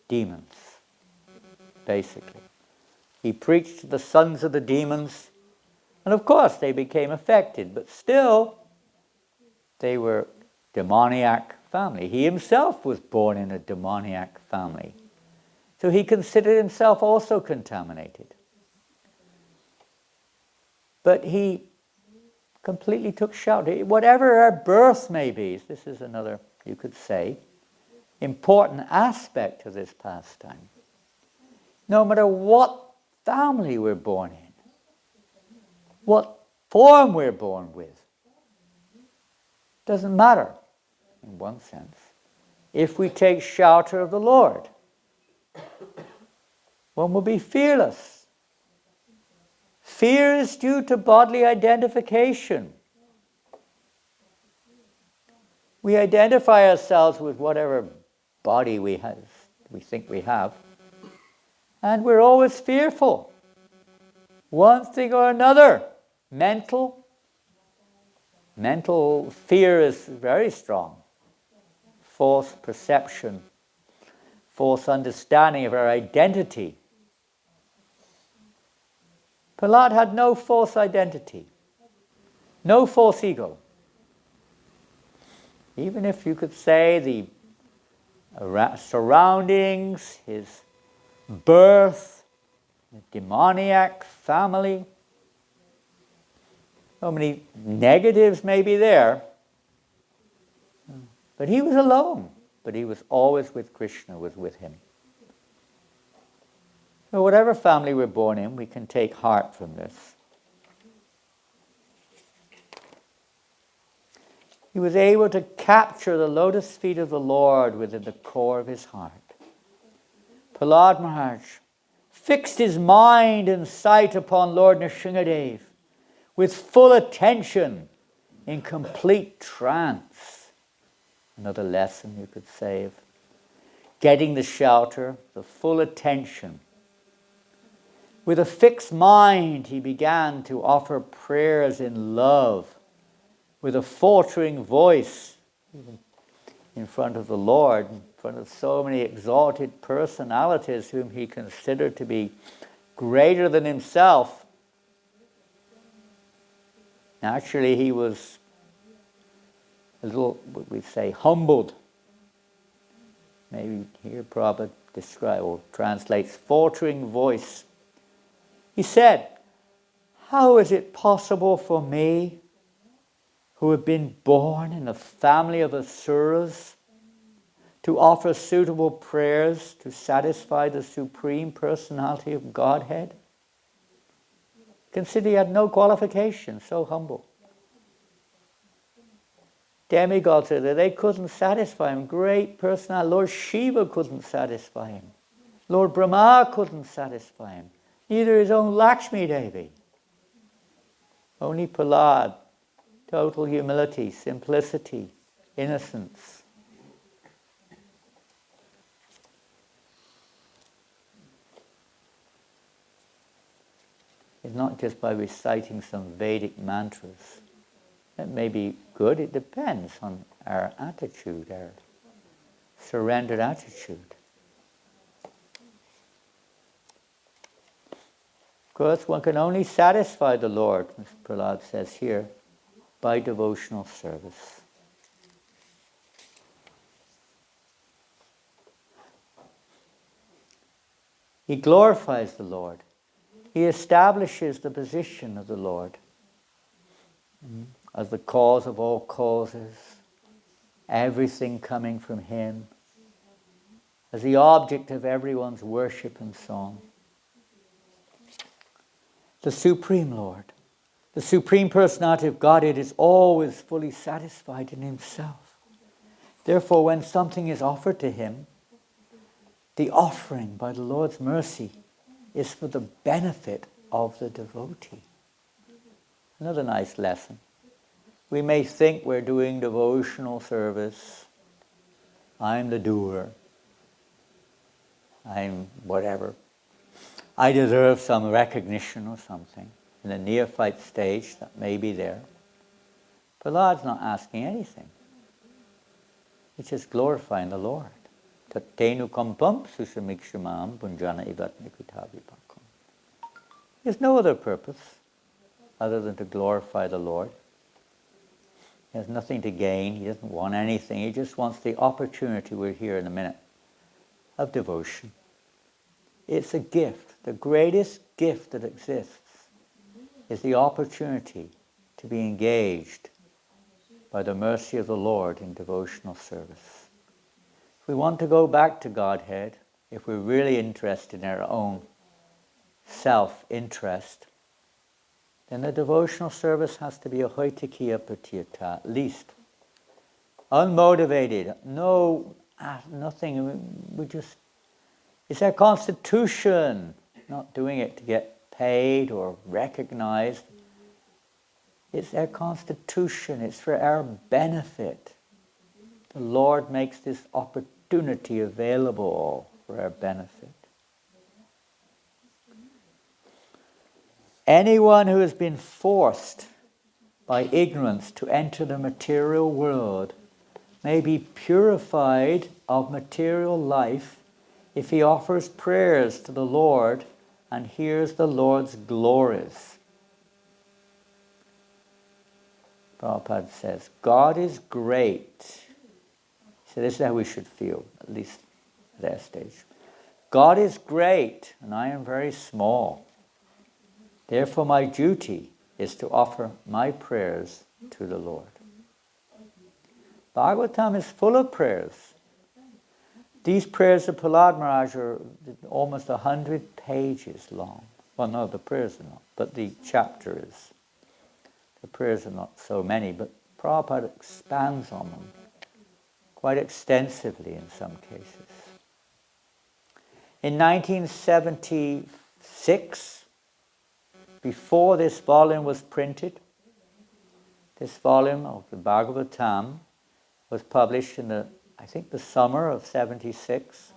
demons, basically. He preached to the sons of the demons, and of course they became affected, but still they were demoniac family. He himself was born in a demoniac family. So he considered himself also contaminated. But he completely took shelter. Whatever our birth may be, this is another, you could say, important aspect of this pastime. No matter what family we're born in, what form we're born with, doesn't matter, in one sense, if we take shelter of the Lord. One will be fearless. Fear is due to bodily identification. We identify ourselves with whatever body we think we have, and we're always fearful. One thing or another. Mental fear is very strong. False perception, false understanding of our identity. Prahlad had no false identity, no false ego. Even if you could say the surroundings, his birth, the demoniac family, so many negatives may be there, but he was alone. But he was always with Krishna, was with him. So whatever family we're born in, we can take heart from this. He was able to capture the lotus feet of the Lord within the core of his heart. Prahlad Maharaj fixed his mind and sight upon Lord Nrsimhadev with full attention in complete trance. Another lesson, you could say, of getting the shelter, the full attention. With a fixed mind, he began to offer prayers in love, with a faltering voice, even in front of the Lord, in front of so many exalted personalities whom he considered to be greater than himself. Naturally, he was a little, what we'd say, humbled. maybe here Prabhupada describe or translates faltering voice. He said, "How is it possible for me, who have been born in a family of asuras, to offer suitable prayers to satisfy the Supreme Personality of Godhead?" Consider he had no qualification, so humble. Demigods said that they couldn't satisfy him. Great personality. Lord Shiva couldn't satisfy him. Lord Brahma couldn't satisfy him. Neither his own Lakshmi Devi. Only Prahlad. Total humility, simplicity, innocence. It's not just by reciting some Vedic mantras. That may be good, it depends on our attitude, our surrendered attitude. Of course, one can only satisfy the Lord, as Prahlad says here, by devotional service. He glorifies the Lord. He establishes the position of the Lord as the cause of all causes, everything coming from Him, as the object of everyone's worship and song. The Supreme Lord, the Supreme Personality of Godhead, is always fully satisfied in Himself. Therefore, when something is offered to Him, the offering by the Lord's mercy is for the benefit of the devotee. Another nice lesson. We may think we're doing devotional service. I'm the doer. I'm whatever. I deserve some recognition or something. In the neophyte stage, that may be there. Prahlad's not asking anything. It's just glorifying the Lord. Tattenu kampam susamikshamam punjana ivat nikutavipakam. There's no other purpose other than to glorify the Lord. He has nothing to gain. He doesn't want anything. He just wants the opportunity, we'll hear in a minute, of devotion. It's a gift. The greatest gift that exists is the opportunity to be engaged by the mercy of the Lord in devotional service. If we want to go back to Godhead, if we're really interested in our own self-interest, then the devotional service has to be a hoitikiya pratyata, at least. Unmotivated, nothing, it's our constitution, not doing it to get paid or recognized. It's our constitution, it's for our benefit. The Lord makes this opportunity available for our benefit. Anyone who has been forced by ignorance to enter the material world may be purified of material life if he offers prayers to the Lord and hears the Lord's glories. Prabhupada says, God is great. So this is how we should feel, at least at that stage. God is great, and I am very small. Therefore, my duty is to offer my prayers to the Lord. Bhagavatam is full of prayers. These prayers of Prahlad Maharaj are almost 100 pages long. Well, no, the prayers are not, but the chapter is. The prayers are not so many, but Prabhupada expands on them quite extensively in some cases. In 1976, before this volume was printed, this volume of the Bhagavatam was published in the summer of 76.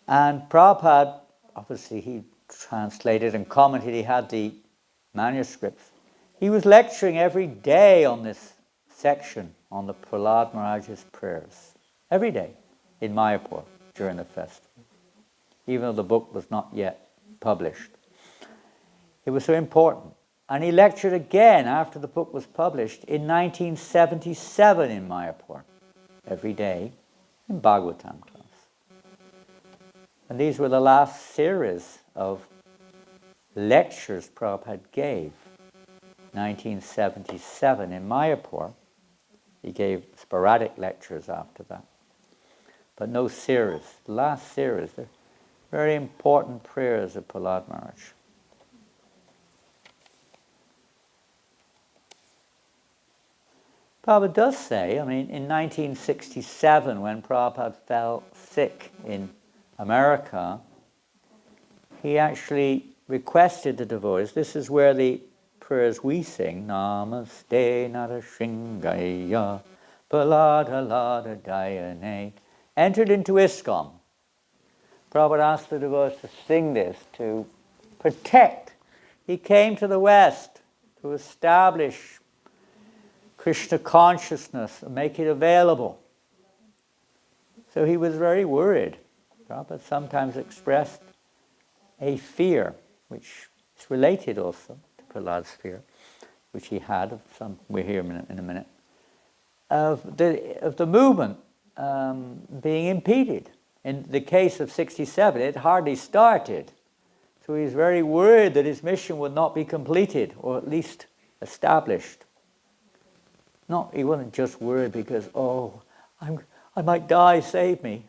And Prabhupada, obviously he translated and commented, he had the manuscripts. He was lecturing every day on this section on the Prahlad Maharaj's prayers. Every day in Mayapur during the festival, even though the book was not yet published. It was so important. And he lectured again after the book was published in 1977 in Mayapur, every day. in Bhagavatam class. And these were the last series of lectures Prabhupada gave. 1977 in Mayapur. He gave sporadic lectures after that. But no series. Last series. They're very important prayers of Prahlad Maharaj. Prabhupada does say, in 1967 when Prabhupada fell sick in America, he actually requested the devotees, this is where the prayers we sing, Namaste Narashingaya Palada Lada Dayane, entered into ISKCON. Prabhupada asked the devotees to sing this, to protect. He came to the West to establish Krishna consciousness and make it available. So he was very worried. Prabhupada sometimes expressed a fear, which is related also to Prahlad's fear, which he had, we'll hear in a minute, of the movement being impeded. In the case of 67, it hardly started. So he was very worried that his mission would not be completed, or at least established. He wasn't just worried because, I might die, save me.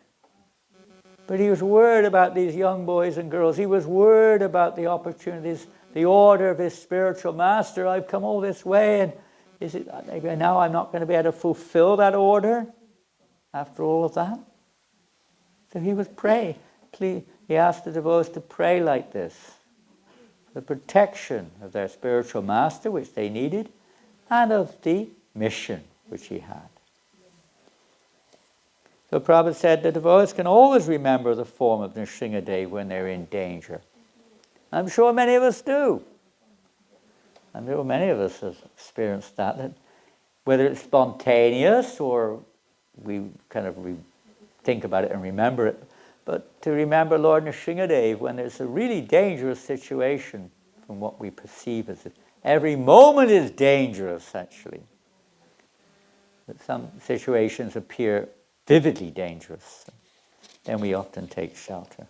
But he was worried about these young boys and girls. He was worried about the opportunities, the order of his spiritual master. I've come all this way, and maybe now I'm not going to be able to fulfill that order after all of that? So he was praying. He asked the devotees to pray like this. The protection of their spiritual master, which they needed, and of the mission which he had. So Prabhupada said the devotees can always remember the form of Nrsimha when they're in danger. I'm sure many of us do. I'm sure many of us have experienced that whether it's spontaneous or we kind of think about it and remember it, but to remember Lord Nrsimha when there's a really dangerous situation from what we perceive as it. Every moment is dangerous, actually. But some situations appear vividly dangerous. Then we often take shelter.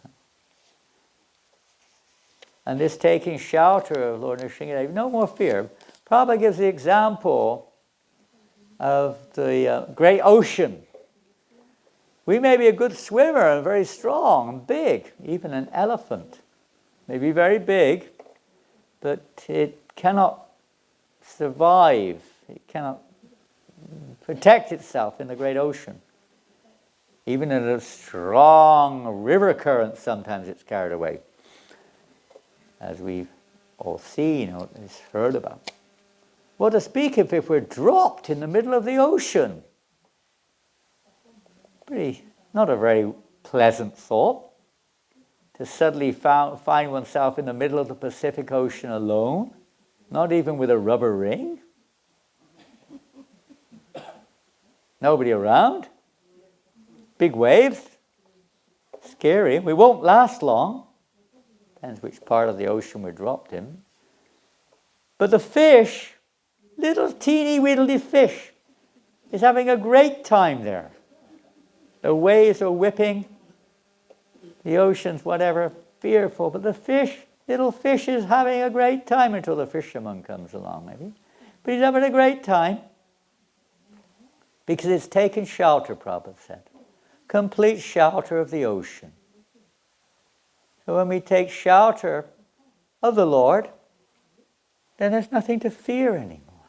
And this taking shelter of Lord Nrsimha, no more fear. Prabhupada gives the example of the great ocean. We may be a good swimmer and very strong and big, even an elephant may be very big, but it cannot survive, it cannot protect itself in the great ocean. Even in a strong river current, sometimes it's carried away, as we've all seen or at least heard about. Well, to speak of if we're dropped in the middle of the ocean, not a very pleasant thought, to suddenly find oneself in the middle of the Pacific Ocean alone, not even with a rubber ring, nobody around, big waves, scary. We won't last long, depends which part of the ocean we're dropped in. But the fish, little teeny weedly fish, is having a great time there. The waves are whipping, the ocean's whatever, fearful, but the little fish is having a great time until the fisherman comes along maybe. But he's having a great time because it's taken shelter, Prabhupada said. Complete shelter of the ocean. So when we take shelter of the Lord, then there's nothing to fear anymore.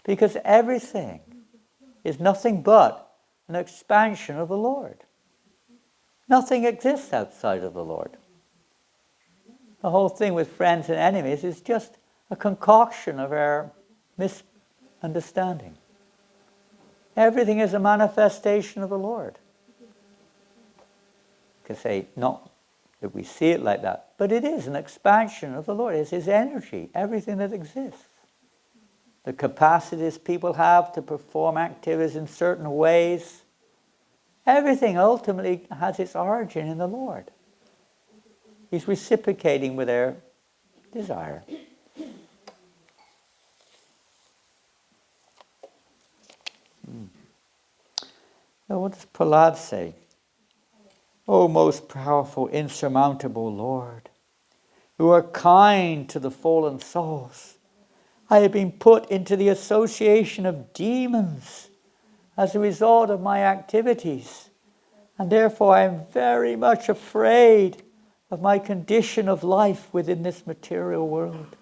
Because everything is nothing but an expansion of the Lord. Nothing exists outside of the Lord. The whole thing with friends and enemies is just a concoction of our misunderstanding. Everything is a manifestation of the Lord. You can say, not that we see it like that, but it is an expansion of the Lord. It's His energy, everything that exists. The capacities people have to perform activities in certain ways, everything ultimately has its origin in the Lord. He's reciprocating with their desire. So what does Prahlad say? O most powerful, insurmountable Lord, who are kind to the fallen souls, I have been put into the association of demons as a result of my activities, and therefore I am very much afraid of my condition of life within this material world.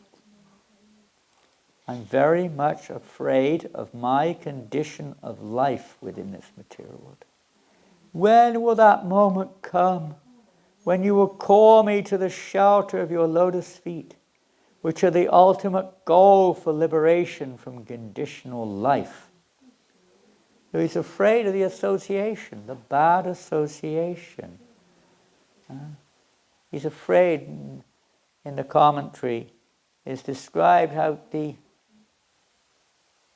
I'm very much afraid of my condition of life within this material world. When will that moment come when you will call me to the shelter of your lotus feet, which are the ultimate goal for liberation from conditional life? So he's afraid of the association, the bad association. He's afraid, in the commentary, is described how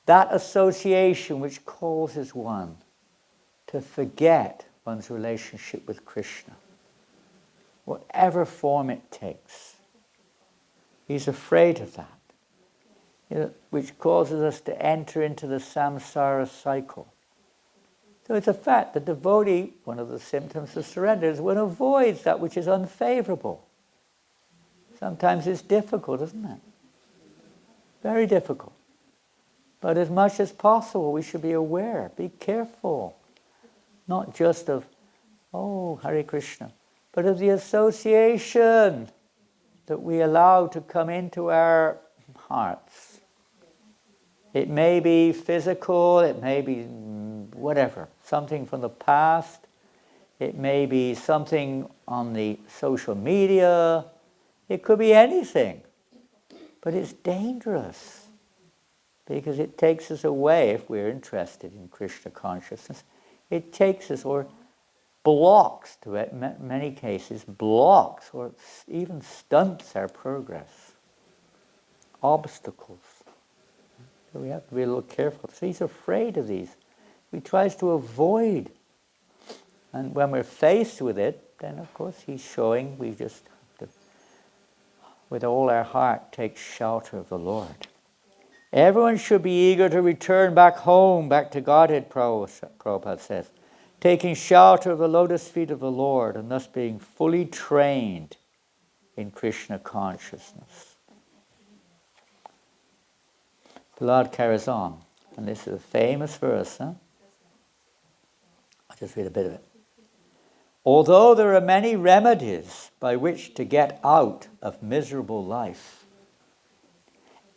that association which causes one to forget one's relationship with Krishna, whatever form it takes. He's afraid of that, which causes us to enter into the samsara cycle. So it's a fact, the devotee, one of the symptoms of surrender is one avoids that which is unfavorable. Sometimes it's difficult, isn't it? Very difficult. But as much as possible, we should be aware, be careful. Not just of, oh, Hare Krishna, but of the association that we allow to come into our hearts. It may be physical, it may be whatever, something from the past, it may be something on the social media, it could be anything. But it's dangerous because it takes us away, if we're interested in Krishna consciousness, it takes us, or blocks, to it, many cases, blocks or even stunts our progress. Obstacles. So we have to be a little careful. So he's afraid of these. He tries to avoid. And when we're faced with it, then of course he's showing we just have to, with all our heart, take shelter of the Lord. Everyone should be eager to return back home, back to Godhead, Prabhupada says, taking shelter of the lotus feet of the Lord and thus being fully trained in Krishna consciousness. Prahlad carries on, and this is a famous verse. I'll just read a bit of it. Although there are many remedies by which to get out of miserable life,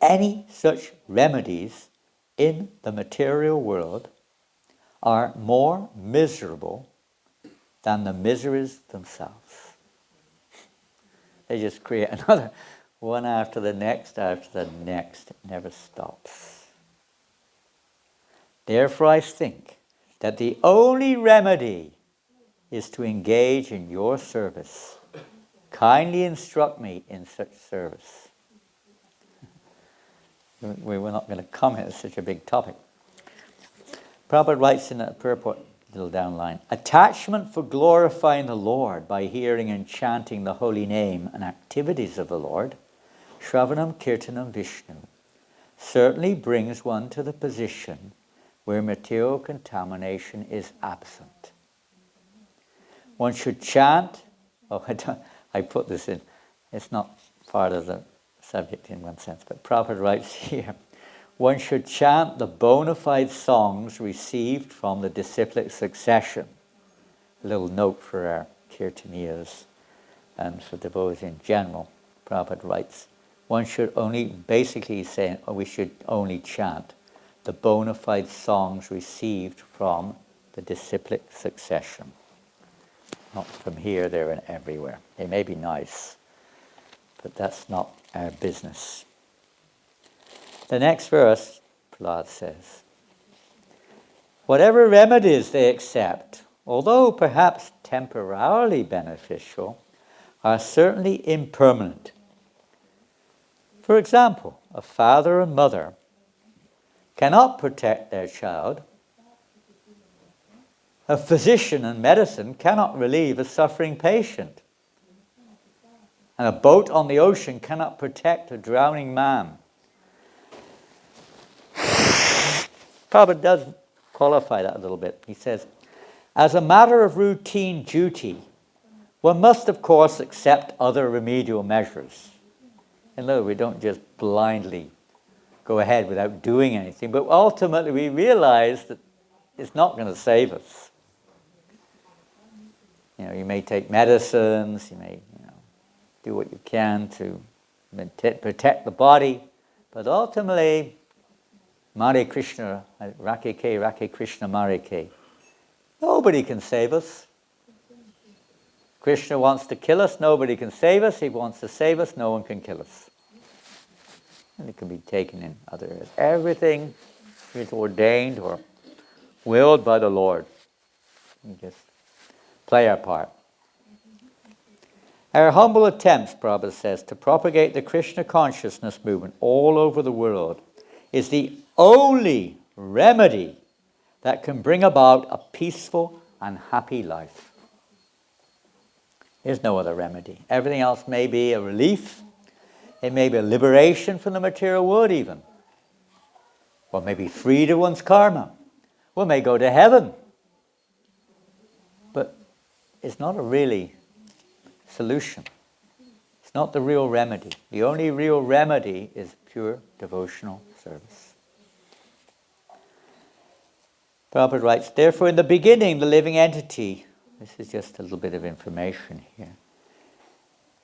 any such remedies in the material world are more miserable than the miseries themselves. They just create another one after the next, after the next. It never stops. Therefore I think that the only remedy is to engage in your service. Kindly instruct me in such service. We were not going to comment, it's such a big topic. Prabhupada writes in a purport, little down line, attachment for glorifying the Lord by hearing and chanting the holy name and activities of the Lord, Shravanam Kirtanam Vishnu, certainly brings one to the position where material contamination is absent. One should chant, I put this in, it's not part of the subject in one sense, but Prabhupada writes here, one should chant the bona fide songs received from the disciplic succession. A little note for our kirtaniyas and for devotees in general. Prabhupada writes, one should only, basically saying, we should only chant the bona fide songs received from the disciplic succession. Not from here, there, and everywhere. They may be nice, but that's not our business. The next verse, Prahlad says, whatever remedies they accept, although perhaps temporarily beneficial, are certainly impermanent. For example, a father and mother cannot protect their child. A physician and medicine cannot relieve a suffering patient. And a boat on the ocean cannot protect a drowning man. Prabhupada does qualify that a little bit. He says, As a matter of routine duty, one must, of course, accept other remedial measures. In other words, we don't just blindly go ahead without doing anything, but ultimately we realize that it's not going to save us. You may take medicines, you may do what you can to protect the body, but ultimately, Mare Krishna, Rake Krishna Marike, nobody can save us. Krishna wants to kill us, nobody can save us. He wants to save us, no one can kill us. And it can be taken in other areas. Everything is ordained or willed by the Lord. We just play our part. Our humble attempts, Prabhupada says, to propagate the Krishna consciousness movement all over the world is the only remedy that can bring about a peaceful and happy life. There's no other remedy. Everything else may be a relief. It may be a liberation from the material world even. Or maybe freed of one's karma. One may go to heaven. But it's not a really solution. It's not the real remedy. The only real remedy is pure devotional service. Prabhupada writes, therefore in the beginning the living entity, this is just a little bit of information here,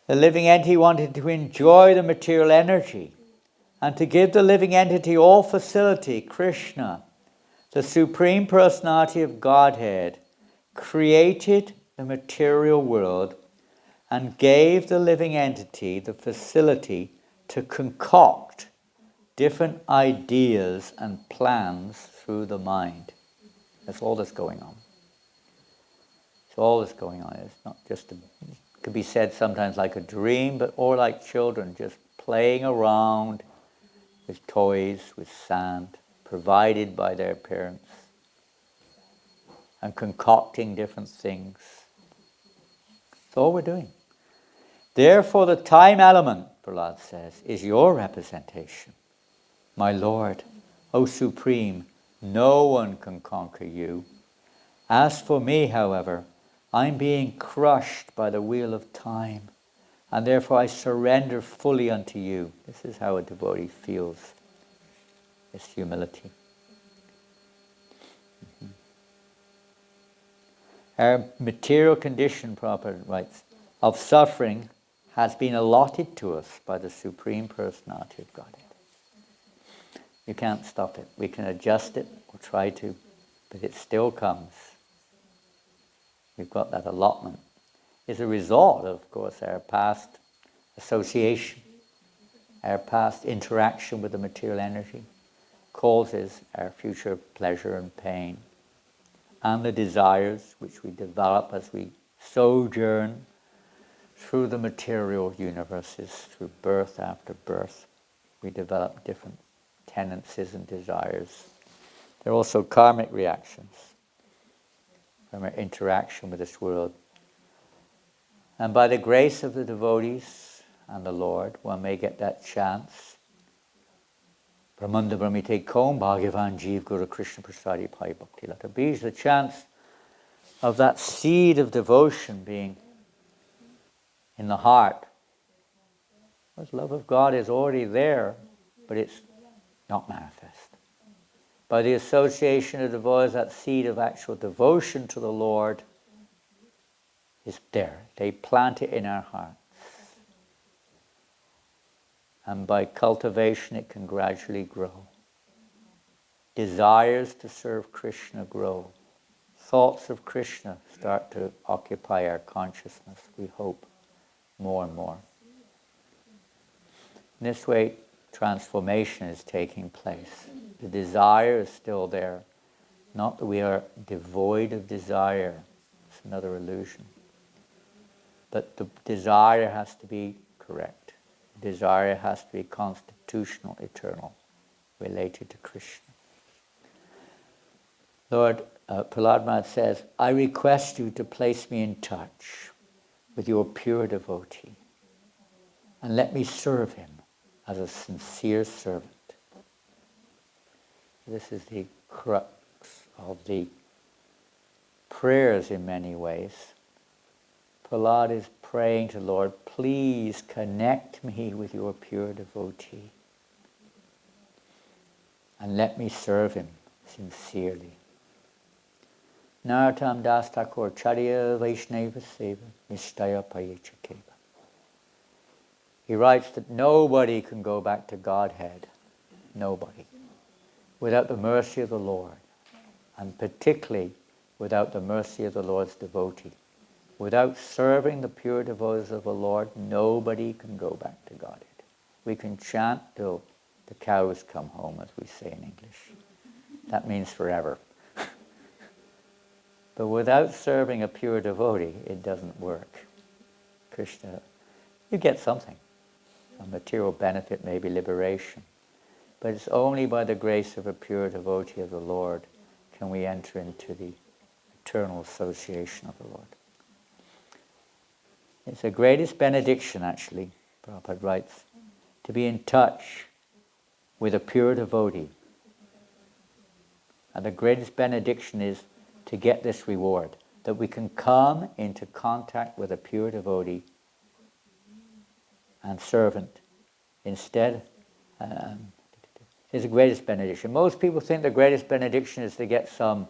the living entity wanted to enjoy the material energy and to give the living entity all facility. Krishna, the Supreme Personality of Godhead, created the material world and gave the living entity the facility to concoct different ideas and plans through the mind. That's all that's going on. It's all that's going on. It's not just it could be said sometimes like a dream, but or like children just playing around with toys, with sand, provided by their parents, and concocting different things. That's all we're doing. Therefore, the time element, Prahlad says, is your representation. My Lord, O Supreme, no one can conquer you. As for me, however, I'm being crushed by the wheel of time, and therefore I surrender fully unto you. This is how a devotee feels, this humility. Our material condition, Prabhupada writes, of suffering has been allotted to us by the Supreme Personality of Godhead. You can't stop it. We can adjust it or try to, but it still comes. We've got that allotment. It's a result, of course, our past association, our past interaction with the material energy causes our future pleasure and pain, and the desires which we develop as we sojourn through the material universes, through birth after birth. We develop different tendencies and desires. There are also karmic reactions from our interaction with this world. And by the grace of the devotees and the Lord, one may get that chance. Brahmanda Brahmite Kom Bhagavan Jeev Guru Krishna Prasadi Pai Bhakti Lata Bij, the chance of that seed of devotion being in the heart. The love of God is already there, but it's not manifest. By the association of devotees, that seed of actual devotion to the Lord is there. They plant it in our hearts. And by cultivation, it can gradually grow. Desires to serve Krishna grow. Thoughts of Krishna start to occupy our consciousness, we hope, more and more. In this way, transformation is taking place. The desire is still there. Not that we are devoid of desire. It's another illusion. But the desire has to be correct. Desire has to be constitutional, eternal, related to Krishna. Lord, Prahlad Maharaj says, I request you to place me in touch with your pure devotee and let me serve him as a sincere servant. This is the crux of the prayers in many ways. Prahlad is praying to the Lord, please connect me with your pure devotee and let me serve him sincerely. Narottam Das Thakur Charya Vaishnava Seva Nishtaya Payecha Keva. He writes that nobody can go back to Godhead, nobody, without the mercy of the Lord, and particularly without the mercy of the Lord's devotee. Without serving the pure devotees of the Lord, nobody can go back to Godhead. We can chant till the cows come home, as we say in English. That means forever. But without serving a pure devotee, it doesn't work. Krishna, you get something. A material benefit, maybe liberation. But it's only by the grace of a pure devotee of the Lord can we enter into the eternal association of the Lord. It's the greatest benediction, actually, Prabhupada writes, to be in touch with a pure devotee. And the greatest benediction is to get this reward, that we can come into contact with a pure devotee and servant instead. Is the greatest benediction. Most people think the greatest benediction is to get some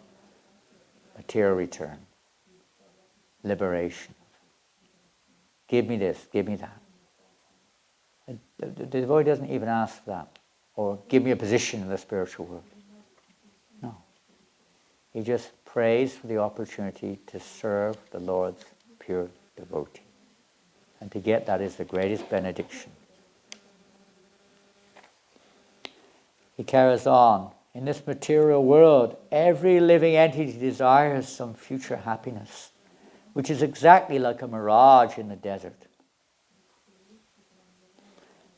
material return, liberation. Give me this, give me that. The devotee doesn't even ask for that. Or give me a position in the spiritual world. No. He just prays for the opportunity to serve the Lord's pure devotee. And to get that is the greatest benediction. He carries on. In this material world, every living entity desires some future happiness, which is exactly like a mirage in the desert.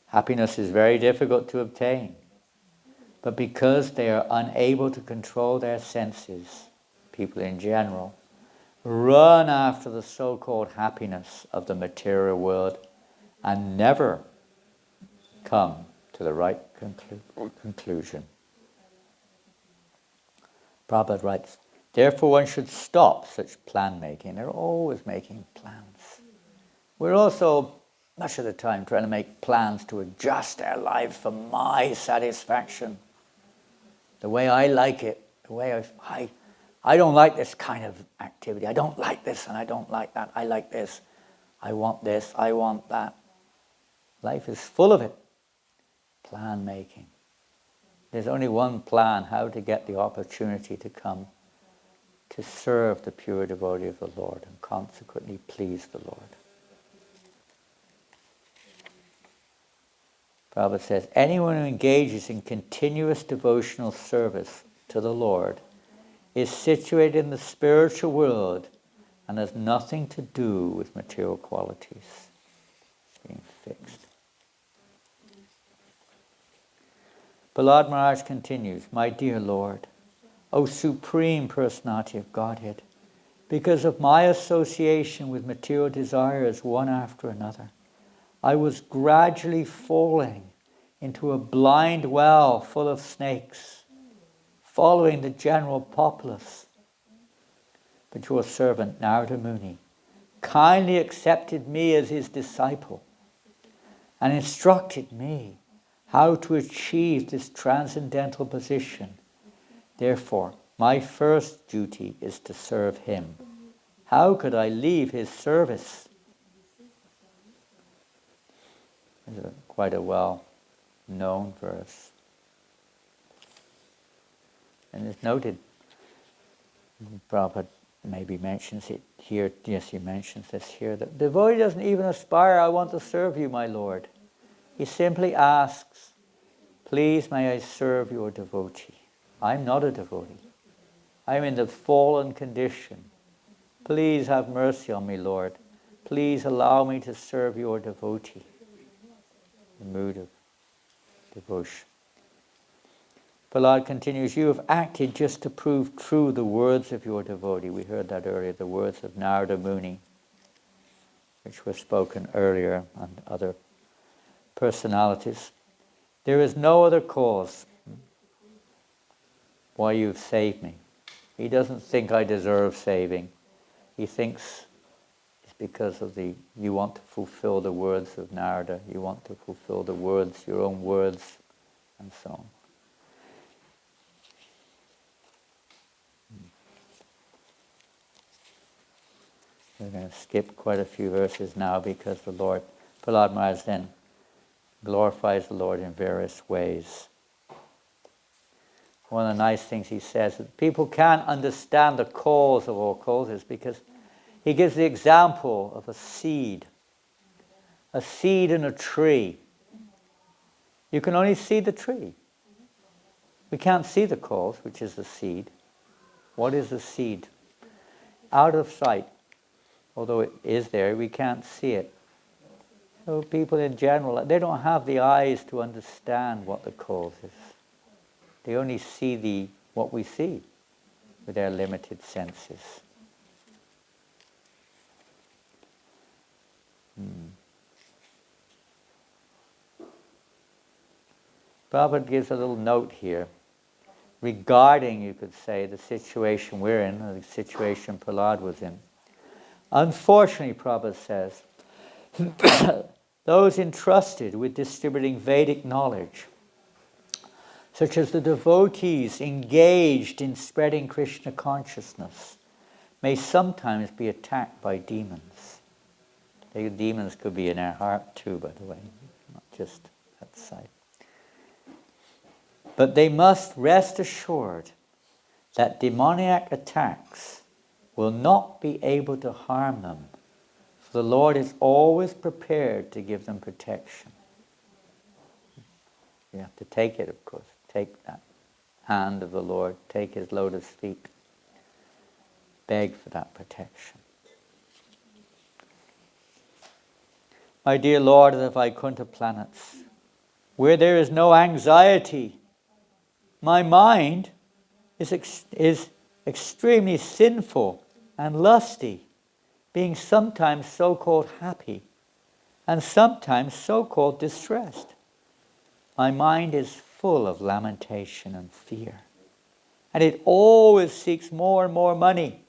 Happiness is very difficult to obtain, but because they are unable to control their senses, people in general run after the so-called happiness of the material world and never come to the right conclusion. Prabhupada writes, therefore one should stop such plan making. They're always making plans. We're also, much of the time, trying to make plans to adjust our lives for my satisfaction. The way I like it, the way I don't like this kind of activity. I don't like this and I don't like that. I like this. I want this. I want that. Life is full of it. Plan making. There's only one plan, how to get the opportunity to come to serve the pure devotee of the Lord and consequently please the Lord. Prabhupada says, anyone who engages in continuous devotional service to the Lord is situated in the spiritual world and has nothing to do with material qualities. Being fixed. Prahlad Maharaj continues, my dear Lord, O Supreme Personality of Godhead, because of my association with material desires one after another, I was gradually falling into a blind well full of snakes, following the general populace. But your servant Narada Muni kindly accepted me as his disciple and instructed me how to achieve this transcendental position. Therefore, my first duty is to serve him. How could I leave his service? It's quite a well-known verse. And it's noted, Prabhupada maybe mentions it here, yes, he mentions this here, that the devotee doesn't even aspire, I want to serve you, my Lord. He simply asks, please may I serve your devotee. I'm not a devotee. I'm in the fallen condition. Please have mercy on me, Lord. Please allow me to serve your devotee. The mood of devotion. Prahlad continues, you have acted just to prove true the words of your devotee. We heard that earlier, the words of Narada Muni, which were spoken earlier, and other personalities. There is no other cause why you've saved me. He doesn't think I deserve saving. He thinks it's because of you want to fulfill the words of Narada, you want to fulfill the words, your own words, and so on. We're going to skip quite a few verses now because the Lord, Prahlad Maharaj then glorifies the Lord in various ways. One of the nice things he says is people can't understand the cause of all causes because he gives the example of a seed in a tree. You can only see the tree. We can't see the cause, which is the seed. What is the seed? Out of sight. Although it is there, we can't see it. So people in general, they don't have the eyes to understand what the cause is. They only see what we see with their limited senses. Prabhupada gives a little note here regarding, you could say, the situation we're in, or the situation Prahlad was in. Unfortunately, Prabhupada says, those entrusted with distributing Vedic knowledge, such as the devotees engaged in spreading Krishna consciousness, may sometimes be attacked by demons. The demons could be in our heart too, by the way, not just outside. But they must rest assured that demoniac attacks will not be able to harm them, for the Lord is always prepared to give them protection. You have to take it, of course. Take that hand of the Lord, take his lotus feet. Beg for that protection. My dear Lord of the Vaikuntha planets, where there is no anxiety, my mind is extremely sinful and lusty, being sometimes so-called happy and sometimes so-called distressed. My mind is full of lamentation and fear, and it always seeks more and more money.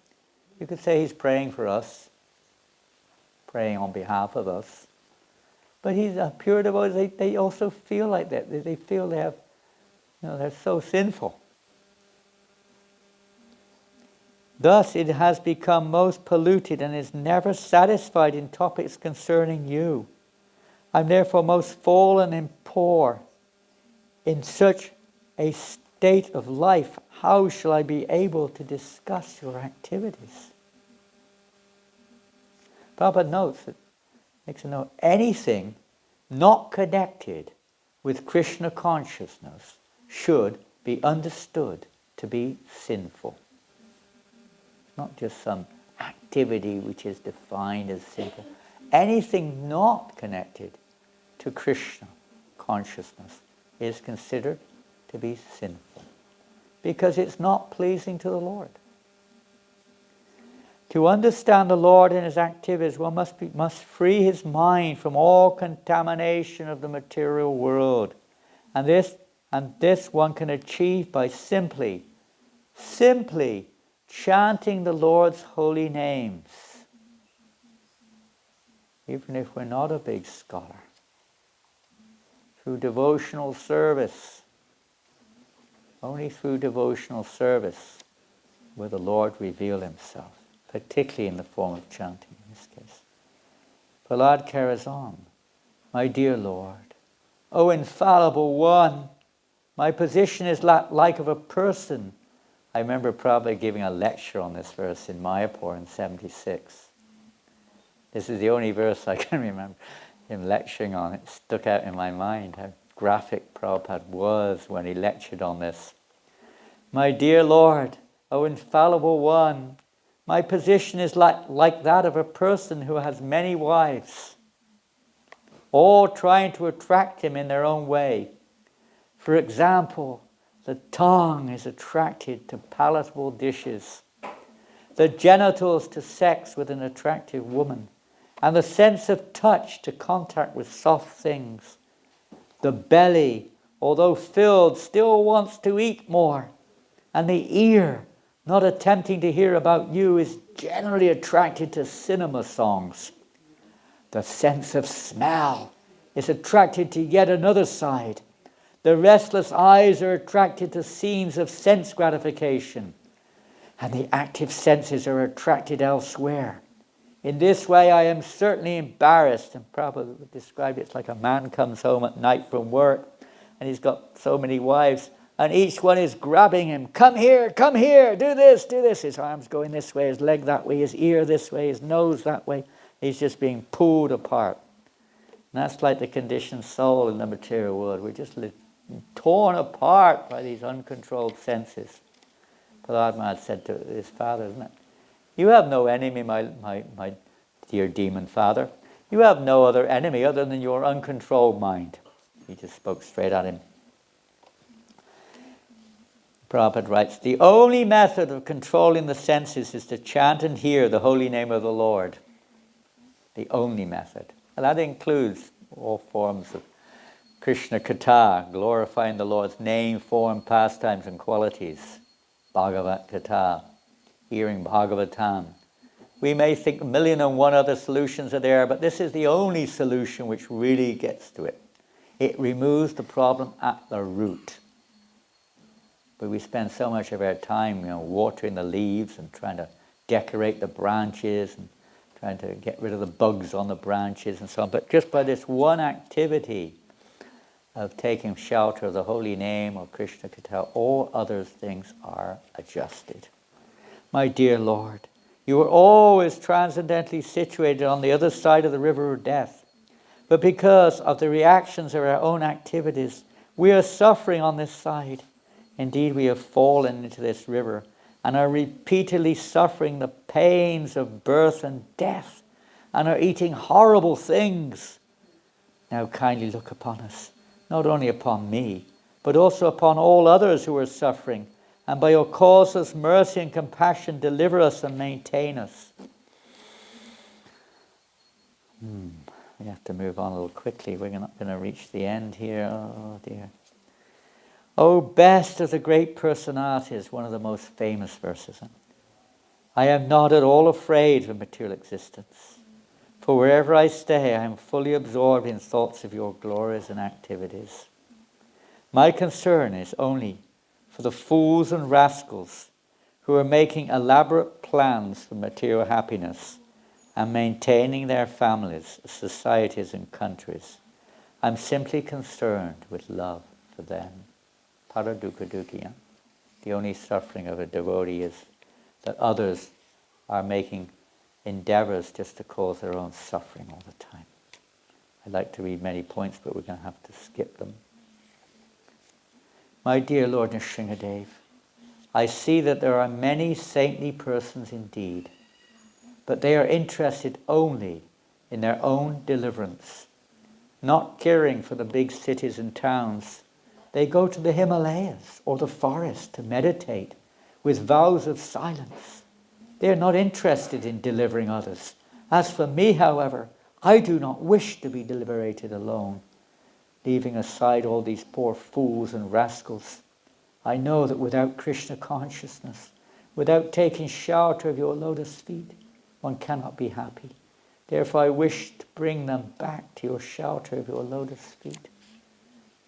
You could say he's praying for us, praying on behalf of us. But he's a pure devotee. They also feel like that. They feel they have, they're so sinful. Thus it has become most polluted and is never satisfied in topics concerning you. I'm therefore most fallen and poor. In such a state of life, how shall I be able to discuss your activities? Prabhupada notes that, makes a note, anything not connected with Krishna consciousness should be understood to be sinful. Not just some activity which is defined as sinful. Anything not connected to Krishna consciousness is considered to be sinful because it's not pleasing to the Lord. To understand the Lord and his activities, one must free his mind from all contamination of the material world. And this one can achieve by simply chanting the Lord's holy names, even if we're not a big scholar, through devotional service. Only through devotional service will the Lord reveal himself, particularly in the form of chanting in this case. Prahlad carries on. My dear Lord, O infallible one, my position is like of a person. I remember probably giving a lecture on this verse in Mayapur in 76. This is the only verse I can remember him lecturing on. It stuck out in my mind how graphic Prabhupada was when he lectured on this. My dear Lord, O infallible one, my position is like that of a person who has many wives, all trying to attract him in their own way. For example, the tongue is attracted to palatable dishes, the genitals to sex with an attractive woman, and the sense of touch to contact with soft things. The belly, although filled, still wants to eat more, and the ear not attempting to hear about you, is generally attracted to cinema songs. The sense of smell is attracted to yet another side. The restless eyes are attracted to scenes of sense gratification, and the active senses are attracted elsewhere. In this way, I am certainly embarrassed, and Prabhupada would describe it, it's like a man comes home at night from work, and he's got so many wives, and each one is grabbing him. Come here, do this. His arms going this way, his leg that way, his ear this way, his nose that way. He's just being pulled apart. And that's like the conditioned soul in the material world. We're just torn apart by these uncontrolled senses. Prahlad Maharaj said to his father, isn't it? You have no enemy, my dear demon father. You have no other enemy other than your uncontrolled mind. He just spoke straight at him. Prabhupada writes, the only method of controlling the senses is to chant and hear the holy name of the Lord. The only method. And that includes all forms of Krishna Katha, glorifying the Lord's name, form, pastimes, and qualities. Bhagavat Katha, hearing Bhagavatam. We may think 1,000,001 other solutions are there, but this is the only solution which really gets to it. It removes the problem at the root. But we spend so much of our time, watering the leaves and trying to decorate the branches and trying to get rid of the bugs on the branches and so on. But just by this one activity of taking shelter of the holy name or Krishna Katha, all other things are adjusted. My dear Lord, you are always transcendently situated on the other side of the river of death. But because of the reactions of our own activities, we are suffering on this side. Indeed, we have fallen into this river and are repeatedly suffering the pains of birth and death and are eating horrible things. Now kindly look upon us, not only upon me, but also upon all others who are suffering, and by your causeless mercy and compassion, deliver us and maintain us. We have to move on a little quickly. We're not going to reach the end here. Oh dear. O best of the great personalities, one of the most famous verses. I am not at all afraid of material existence, for wherever I stay, I am fully absorbed in thoughts of your glories and activities. My concern is only for the fools and rascals who are making elaborate plans for material happiness and maintaining their families, societies, and countries. I'm simply concerned with love for them. Paradukha dukhiya. The only suffering of a devotee is that others are making endeavors just to cause their own suffering all the time. I'd like to read many points, but we're going to have to skip them. My dear Lord Nrsimhadev, I see that there are many saintly persons indeed, but they are interested only in their own deliverance, not caring for the big cities and towns. They go to the Himalayas or the forest to meditate with vows of silence. They are not interested in delivering others. As for me, however, I do not wish to be liberated alone. Leaving aside all these poor fools and rascals, I know that without Krishna consciousness, without taking shelter of your lotus feet, one cannot be happy. Therefore I wish to bring them back to your shelter of your lotus feet.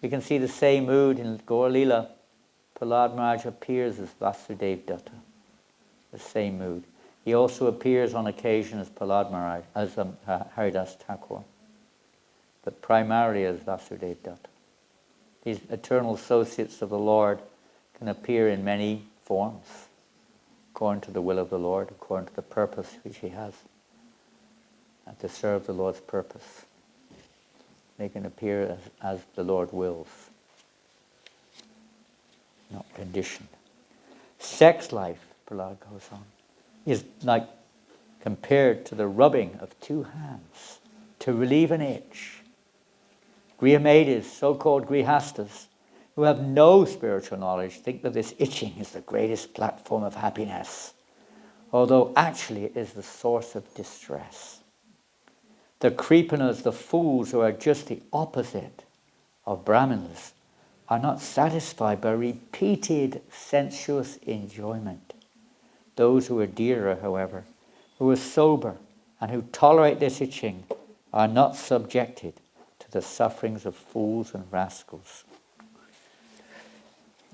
You can see the same mood in Gaur Leela. Prahlad Maharaj appears as Vasudev Datta. The same mood. He also appears on occasion as Prahlad Maharaj, as Haridas Thakur, but primarily as Vasudev Datta. These eternal associates of the Lord can appear in many forms, according to the will of the Lord, according to the purpose which he has, and to serve the Lord's purpose. They can appear as the Lord wills, not conditioned. Sex life, Prahlad goes on, is like compared to the rubbing of two hands to relieve an itch. Grihamadis, so-called grihastas, who have no spiritual knowledge, think that this itching is the greatest platform of happiness, although actually it is the source of distress. The Kripanas, the fools who are just the opposite of Brahmanas, are not satisfied by repeated sensuous enjoyment. Those who are dearer, however, who are sober and who tolerate their teaching are not subjected to the sufferings of fools and rascals.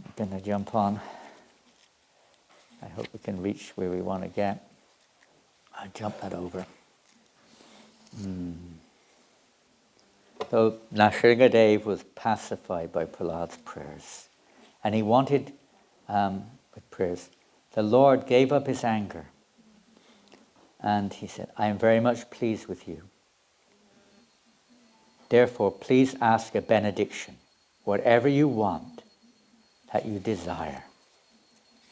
I'm going to jump on. I hope we can reach where we want to get. I'll jump that over. So Nrsimhadev was pacified by Prahlad's prayers. And he wanted, with prayers, the Lord gave up his anger. And he said, I am very much pleased with you. Therefore, please ask a benediction, whatever you want, that you desire.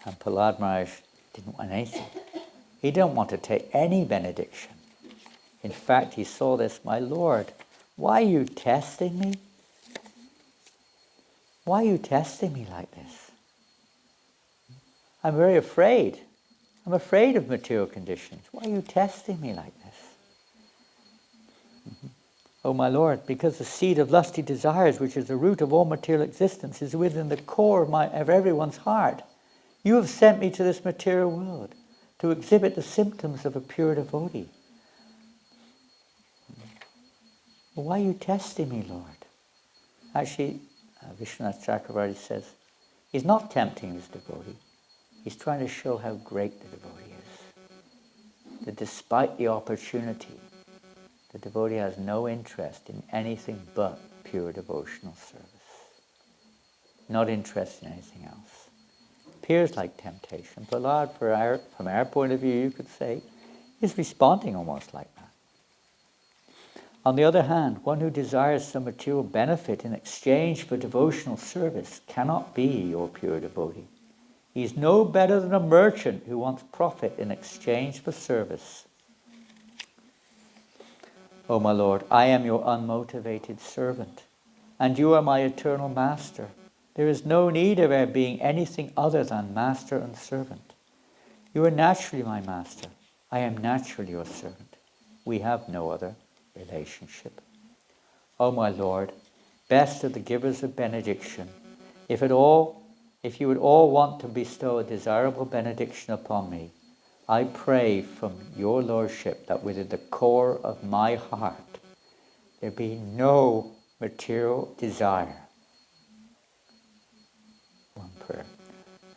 And Prahlad Maharaj didn't want anything. He didn't want to take any benediction. In fact, he saw this, my Lord, why are you testing me? Why are you testing me like this? I'm very afraid. I'm afraid of material conditions. Why are you testing me like this? Oh my Lord, because the seed of lusty desires, which is the root of all material existence, is within the core of everyone's heart. You have sent me to this material world to exhibit the symptoms of a pure devotee. Why are you testing me, Lord? Actually, Vishwanath Chakravarti says, he's not tempting this devotee. He's trying to show how great the devotee is. That despite the opportunity, the devotee has no interest in anything but pure devotional service. Not interested in anything else. Appears like temptation. Prahlad, from our point of view, you could say, is responding almost like that. On the other hand, one who desires some material benefit in exchange for devotional service cannot be your pure devotee. He is no better than a merchant who wants profit in exchange for service. O my Lord, I am your unmotivated servant, and you are my eternal master. There is no need of there being anything other than master and servant. You are naturally my master. I am naturally your servant. We have no other relationship. O my Lord, best of the givers of benediction, if you would all want to bestow a desirable benediction upon me, I pray from your Lordship that within the core of my heart there be no material desire. One prayer.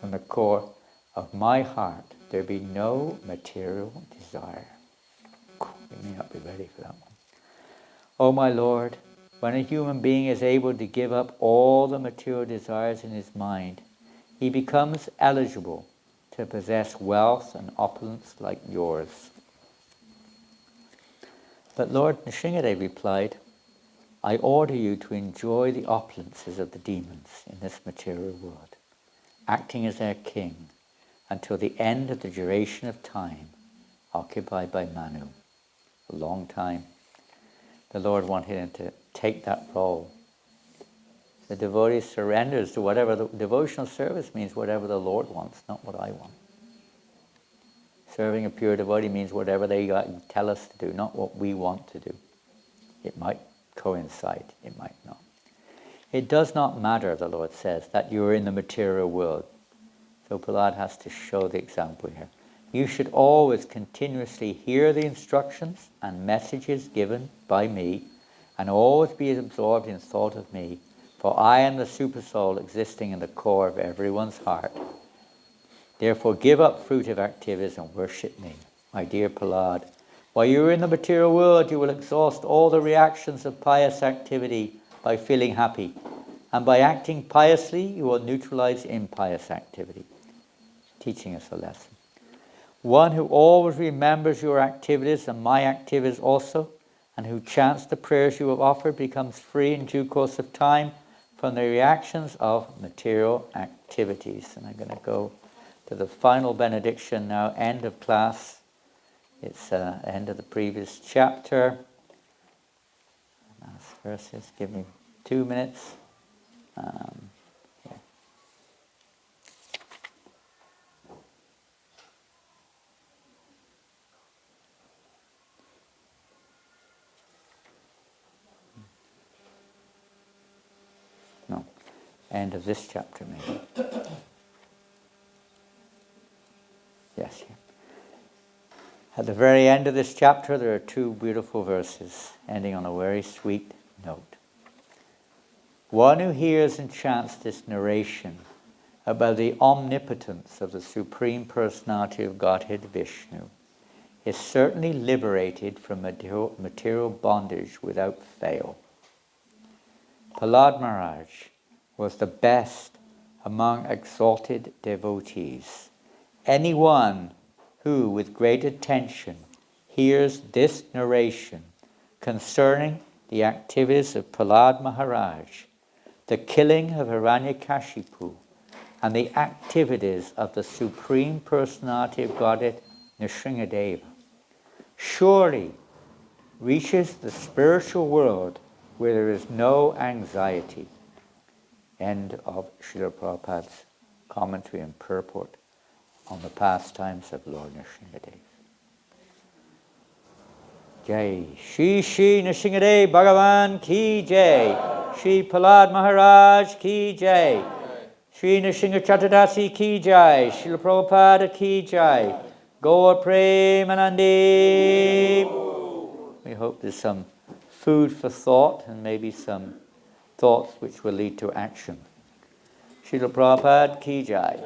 From the core of my heart there be no material desire. We may not be ready for that one. O my Lord, when a human being is able to give up all the material desires in his mind, he becomes eligible to possess wealth and opulence like yours. But Lord Nrsimhadev replied, I order you to enjoy the opulences of the demons in this material world, acting as their king, until the end of the duration of time occupied by Manu. A long time. The Lord wanted him to take that role. The devotee surrenders to whatever the devotional service means, whatever the Lord wants, not what I want. Serving a pure devotee means whatever they tell us to do, not what we want to do. It might coincide, it might not. It does not matter, the Lord says, that you are in the material world. So Prahlad has to show the example here. You should always continuously hear the instructions and messages given by me, and always be absorbed in thought of me, for I am the Supersoul existing in the core of everyone's heart. Therefore give up fruitive activities and worship me. My dear Prahlad, while you are in the material world, you will exhaust all the reactions of pious activity by feeling happy, and by acting piously, you will neutralize impious activity. Teaching us a lesson. One who always remembers your activities and my activities also, and who chants the prayers you have offered, becomes free in due course of time from the reactions of material activities. And I'm going to go to the final benediction now, end of class. It's end of the previous chapter. Last verses, give me 2 minutes. No, end of this chapter maybe. Yes, yeah. At the very end of this chapter, there are two beautiful verses ending on a very sweet note. One who hears and chants this narration about the omnipotence of the Supreme Personality of Godhead Vishnu is certainly liberated from material bondage without fail. Prahlad Maharaj was the best among exalted devotees. Anyone who, with great attention, hears this narration concerning the activities of Prahlad Maharaj, the killing of Hiranyakashipu, and the activities of the Supreme Personality of Godhead Nrsimha, surely reaches the spiritual world where there is no anxiety. End of Srila Prabhupada's commentary and purport on the pastimes of Lord Nrsimha. Jai Shri Shri Nrsimha Bhagavan ki Jai. Shri Prahlad Maharaj ki Jai. Shri Nrsimha Caturdasi ki Jai. Srila Prabhupada ki Jai. Gaur Premanande. We hope there's some food for thought and maybe some thoughts which will lead to action. Srila Prabhupada ki Jai.